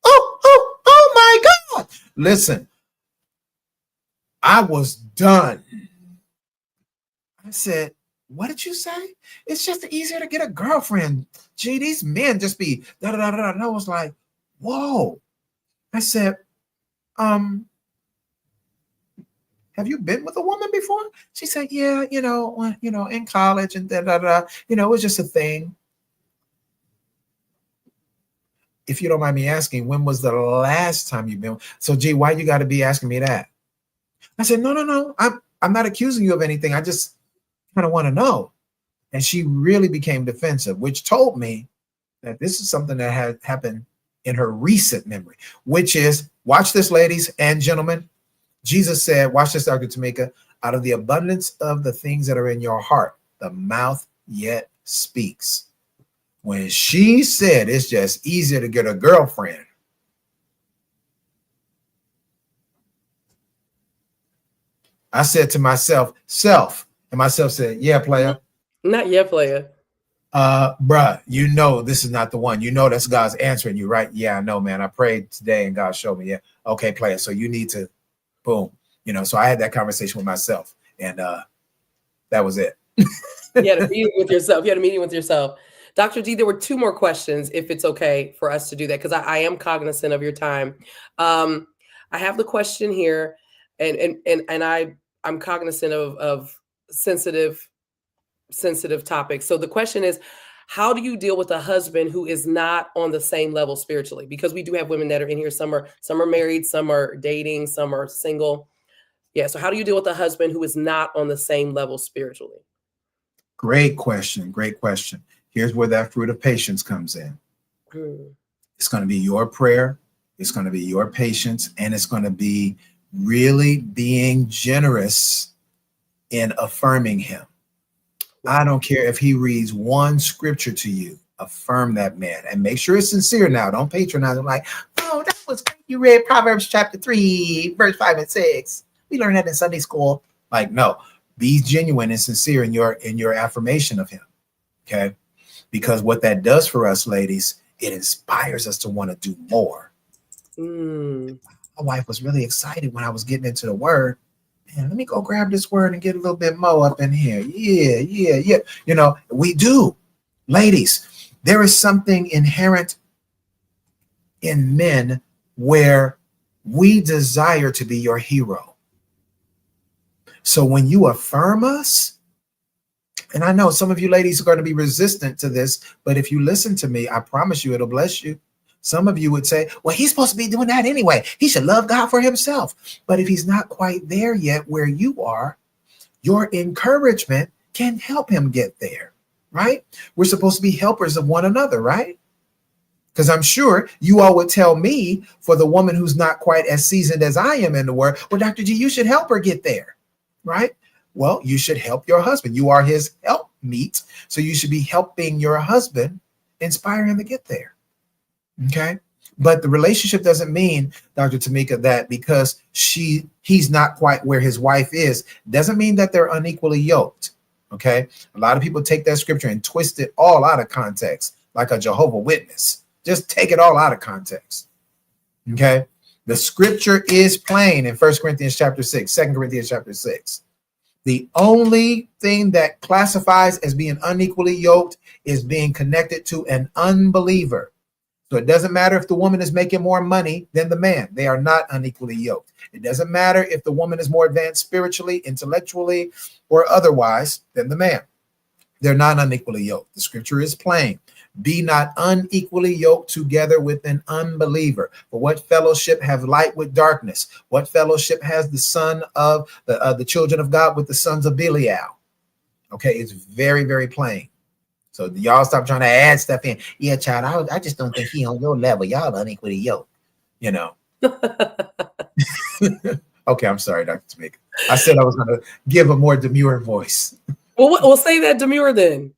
Oh my God. Listen, I was done. I said, what did you say? It's just easier to get a girlfriend. Gee, these men just be da-da-da-da. And I was like, whoa. I said, have you been with a woman before? She said, yeah, in college and da-da-da. It was just a thing. If you don't mind me asking, when was the last time you've been? So, gee, why you got to be asking me that? I said, no. I'm not accusing you of anything. I just kind of want to know. And she really became defensive, which told me that this is something that had happened in her recent memory, which is, watch this, ladies and gentlemen. Jesus said, watch this, Dr. Tamika, out of the abundance of the things that are in your heart, the mouth yet speaks. When she said it's just easier to get a girlfriend, I said to myself, and myself said, yeah, player. Not yet, player. Bruh, this is not the one. That's God's answering you, right? Yeah, I know, man. I prayed today and God showed me. Yeah. Okay, player. So you need to, boom. So I had that conversation with myself, and that was it. You had a meeting with yourself. Dr. D, there were 2 more questions, if it's okay for us to do that, because I am cognizant of your time. I have the question here, and I'm cognizant of sensitive topics. So the question is, how do you deal with a husband who is not on the same level spiritually? Because we do have women that are in here. Some are married, some are dating, some are single. Yeah. So how do you deal with a husband who is not on the same level spiritually? Great question. Great question. Here's where that fruit of patience comes in. It's going to be your prayer. It's going to be your patience, and it's going to be really being generous in affirming him. I don't care if he reads one scripture to you, affirm that man and make sure it's sincere now. Don't patronize him like, oh, that was great. You read Proverbs chapter 3, verse 5 and 6. We learned that in Sunday school. Like, no, be genuine and sincere in your affirmation of him. Okay. Because what that does for us, ladies, it inspires us to want to do more. My wife was really excited when I was getting into the word. Man, let me go grab this word and get a little bit more up in here. Yeah. You know, we do. Ladies, there is something inherent in men where we desire to be your hero. So when you affirm us, and I know some of you ladies are going to be resistant to this, but if you listen to me, I promise you it'll bless you. Some of you would say, well, he's supposed to be doing that anyway. He should love God for himself. But if he's not quite there yet where you are, your encouragement can help him get there, right? We're supposed to be helpers of one another, right? Because I'm sure you all would tell me, for the woman who's not quite as seasoned as I am in the word, well, Dr. G, you should help her get there, right? Well, you should help your husband. You are his helpmeet. So you should be helping your husband inspire him to get there. Okay. But the relationship doesn't mean, Dr. Tamika, that because he's not quite where his wife is, doesn't mean that they're unequally yoked. Okay. A lot of people take that scripture and twist it all out of context, like a Jehovah Witness. Just take it all out of context. Okay. The scripture is plain in 1 Corinthians chapter 6, 2 Corinthians chapter 6. The only thing that classifies as being unequally yoked is being connected to an unbeliever. So it doesn't matter if the woman is making more money than the man. They are not unequally yoked. It doesn't matter if the woman is more advanced spiritually, intellectually, or otherwise than the man. They're not unequally yoked. The scripture is plain. Be not unequally yoked together with an unbeliever. For what fellowship have light with darkness? What fellowship has the son of the children of God with the sons of Belial? Okay, it's very, very plain. So y'all stop trying to add stuff in. Yeah, child, I just don't think he on your level. Y'all unequally yoked, you know. Okay, I'm sorry, Dr. Tamika. I said I was going to give a more demure voice. Well, we'll say that demure then.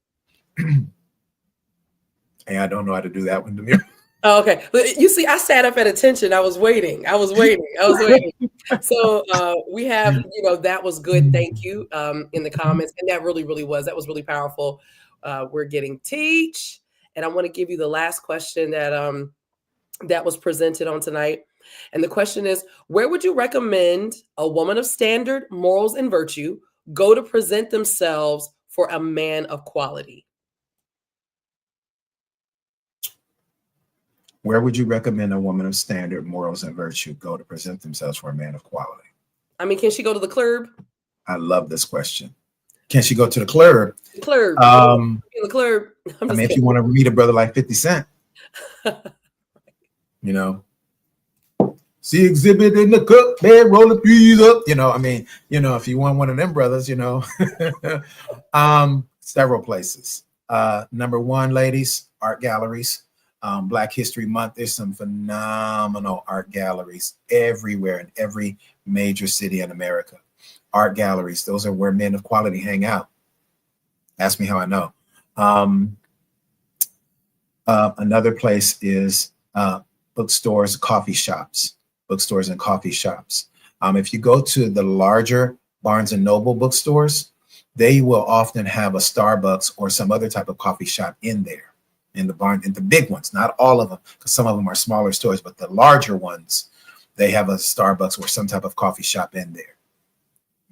Hey, I don't know how to do that one, demure. Oh, okay. You see, I sat up at attention. I was waiting. So we have, that was good. Thank you in the comments. And that really, really was. That was really powerful. We're getting teach. And I want to give you the last question that was presented on tonight. And the question is, where would you recommend a woman of standard, morals, and virtue go to present themselves for a man of quality? Where would you recommend a woman of standard, morals, and virtue go to present themselves for a man of quality? I mean, can she go to the club? I love this question. Can she go to the club? The club. The club. I mean, if you want to meet a brother like 50 Cent, see exhibit in the cook bed, rolling peas up. If you want one of them brothers, several places. Number one, ladies, art galleries. Black History Month, there's some phenomenal art galleries everywhere in every major city in America. Art galleries, those are where men of quality hang out. Ask me how I know. Another place is bookstores, coffee shops. Bookstores and coffee shops. If you go to the larger Barnes and Noble bookstores, they will often have a Starbucks or some other type of coffee shop in there. In the barn, in the big ones, not all of them, because some of them are smaller stores, but the larger ones, they have a Starbucks or some type of coffee shop in there.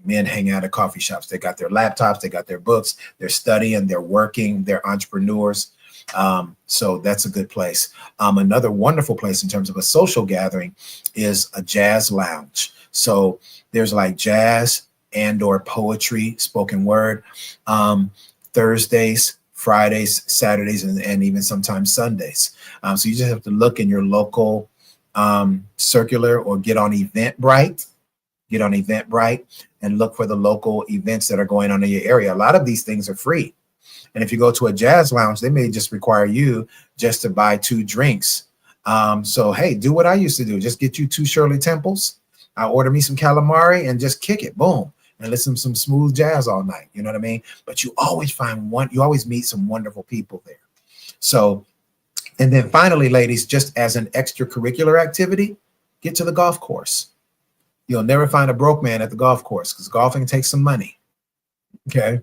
Men hang out at coffee shops. They got their laptops, they got their books, they're studying, they're working, they're entrepreneurs. So that's a good place. Another wonderful place in terms of a social gathering is a jazz lounge. So there's like jazz, and or poetry, spoken word, Thursdays, Fridays, Saturdays, and even sometimes Sundays. So you just have to look in your local circular or get on Eventbrite and look for the local events that are going on in your area. A lot of these things are free. And if you go to a jazz lounge, they may just require you just to buy 2 drinks. So, hey, do what I used to do. Just get you 2 Shirley Temples. I'll order me some calamari and just kick it. Boom. And listen to some smooth jazz all night. You know what I mean? But you always you always meet some wonderful people there. So, and then finally, ladies, just as an extracurricular activity, get to the golf course. You'll never find a broke man at the golf course because golfing takes some money. Okay.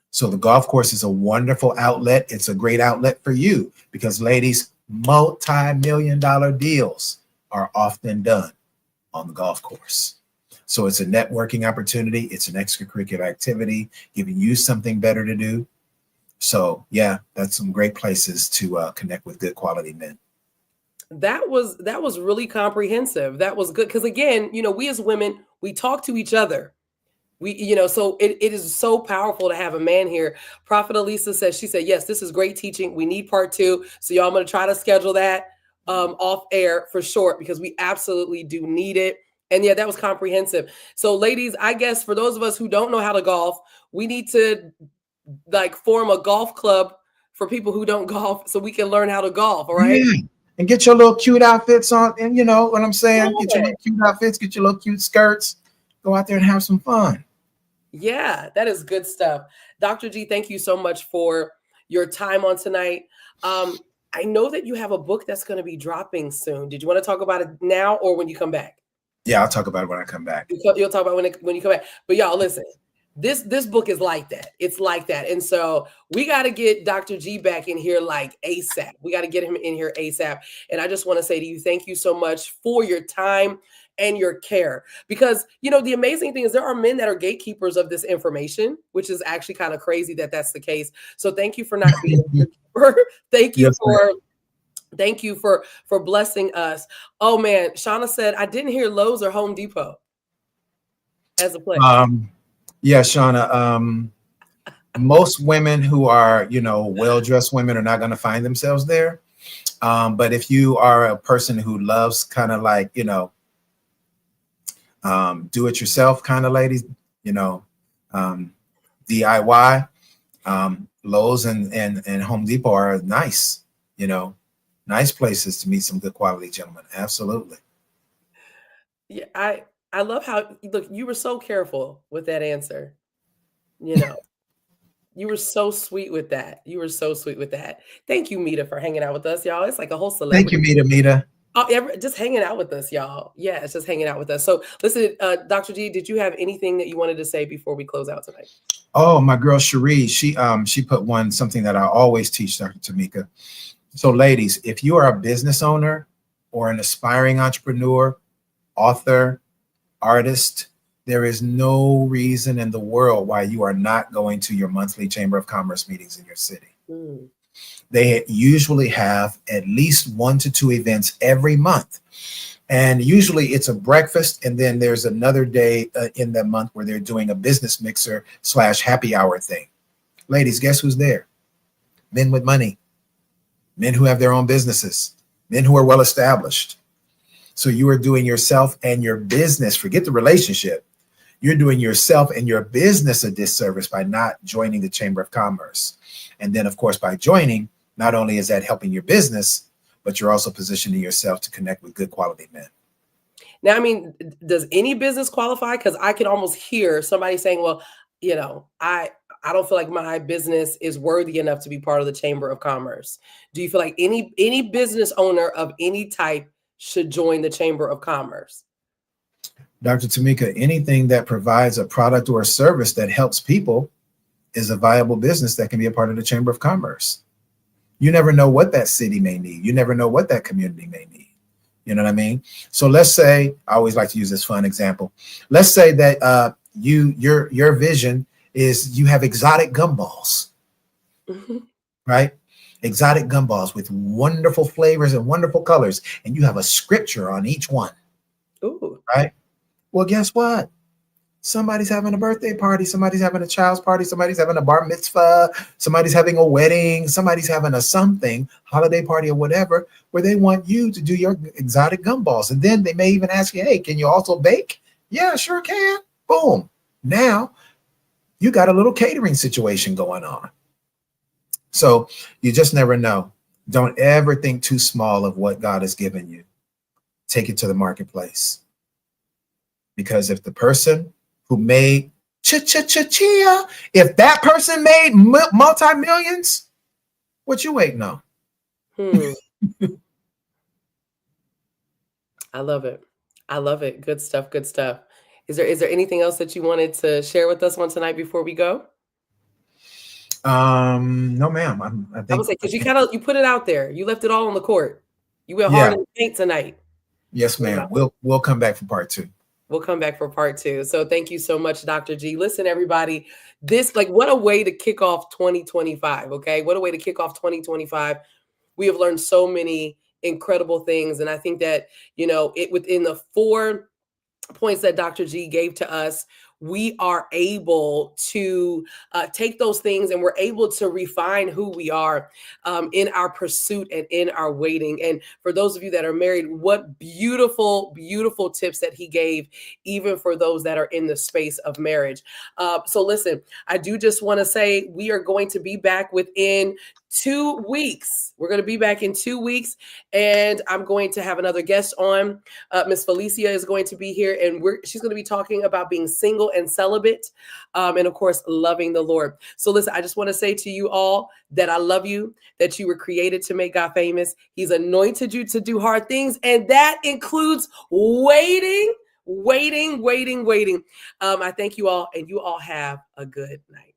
So the golf course is a wonderful outlet. It's a great outlet for you because, ladies, multi-million-dollar deals are often done on the golf course. So it's a networking opportunity. It's an extracurricular activity, giving you something better to do. So yeah, that's some great places to connect with good quality men. That was really comprehensive. That was good. Because again, we as women, we talk to each other. So it is so powerful to have a man here. Prophet Elisa says, she said, yes, this is great teaching. We need part 2. So y'all, I'm going to try to schedule that off air for short because we absolutely do need it. And yeah, that was comprehensive. So ladies, I guess for those of us who don't know how to golf, we need to form a golf club for people who don't golf so we can learn how to golf. All right. Yeah. And get your little cute outfits on. And you know what I'm saying? Get your little cute outfits, get your little cute skirts, go out there and have some fun. Yeah, that is good stuff. Dr. G, thank you so much for your time on tonight. I know that you have a book that's going to be dropping soon. Did you want to talk about it now or when you come back? Yeah, I'll talk about it when I come back. You'll talk about it when you come back. But y'all, listen, this book is like that. It's like that. And so we got to get Dr. G back in here like ASAP. We got to get him in here ASAP. And I just want to say to you, thank you so much for your time and your care. Because, the amazing thing is there are men that are gatekeepers of this information, which is actually kind of crazy that that's the case. So thank you for not being a gatekeeper. Thank you for blessing us. Oh man, Shauna said, I didn't hear Lowe's or Home Depot as a place. Yeah, Shauna, most women who are, well-dressed women are not going to find themselves there. But if you are a person who loves kind of like, do it yourself kind of ladies, DIY, Lowe's and Home Depot are nice, nice places to meet some good quality gentlemen. Absolutely. Yeah, I love how, look, you were so careful with that answer. You were so sweet with that. Thank you, Mita, for hanging out with us, y'all. It's like a whole celebrity. Thank you, Mita. Just hanging out with us, y'all. Yeah, it's just hanging out with us. So listen, Dr. G, did you have anything that you wanted to say before we close out tonight? Oh, my girl Cherie, she put something that I always teach, Dr. Tamika. So ladies, if you are a business owner or an aspiring entrepreneur, author, artist, there is no reason in the world why you are not going to your monthly Chamber of Commerce meetings in your city. They usually have at least 1 to 2 events every month. And usually it's a breakfast. And then there's another day in that month where they're doing a business mixer / happy hour thing. Ladies, guess who's there? Men with money, men who have their own businesses, men who are well established. So you are doing yourself and your business, forget the relationship. You're doing yourself and your business a disservice by not joining the Chamber of Commerce. And then, of course, by joining, not only is that helping your business, but you're also positioning yourself to connect with good quality men. Now, I mean, does any business qualify? Because I can almost hear somebody saying, well, I don't feel like my business is worthy enough to be part of the Chamber of Commerce. Do you feel like any business owner of any type should join the Chamber of Commerce? Dr. Tamika, anything that provides a product or a service that helps people is a viable business that can be a part of the Chamber of Commerce. You never know what that city may need. You never know what that community may need. You know what I mean? So let's say, I always like to use this fun example. Let's say that your vision is you have exotic gumballs, right? Exotic gumballs with wonderful flavors and wonderful colors, and you have a scripture on each one. Ooh. Right? Well, guess what? Somebody's having a birthday party. Somebody's having a child's party. Somebody's having a bar mitzvah. Somebody's having a wedding. Somebody's having a something, holiday party or whatever, where they want you to do your exotic gumballs. And then they may even ask you, hey, can you also bake? Yeah, sure can. Boom. Now you got a little catering situation going on. So you just never know. Don't ever think too small of what God has given you. Take it to the marketplace. Because if the person who made chia, if that person made multi-millions, what you waiting on? I love it. I love it. Good stuff. Good stuff. Is there anything else that you wanted to share with us on tonight before we go? No, ma'am. I I think would say, because you put it out there. You left it all on the court. You went hard in the paint tonight. Yes, ma'am. We'll come back for part 2. We'll come back for part 2. So thank you so much, Dr. G. Listen, everybody, what a way to kick off 2025. Okay. What a way to kick off 2025. We have learned so many incredible things. And I think that, within the 4 points that Dr. G gave to us, we are able to take those things and we're able to refine who we are in our pursuit and in our waiting. And for those of you that are married, what beautiful, beautiful tips that he gave, even for those that are in the space of marriage. So listen, I do just want to say we are going to be back within 2 weeks. We're going to be back in 2 weeks, and I'm going to have another guest on. Miss Felicia is going to be here, and she's going to be talking about being single and celibate, and of course, loving the Lord. So listen, I just want to say to you all that I love you, that you were created to make God famous. He's anointed you to do hard things, and that includes waiting. I thank you all, and you all have a good night.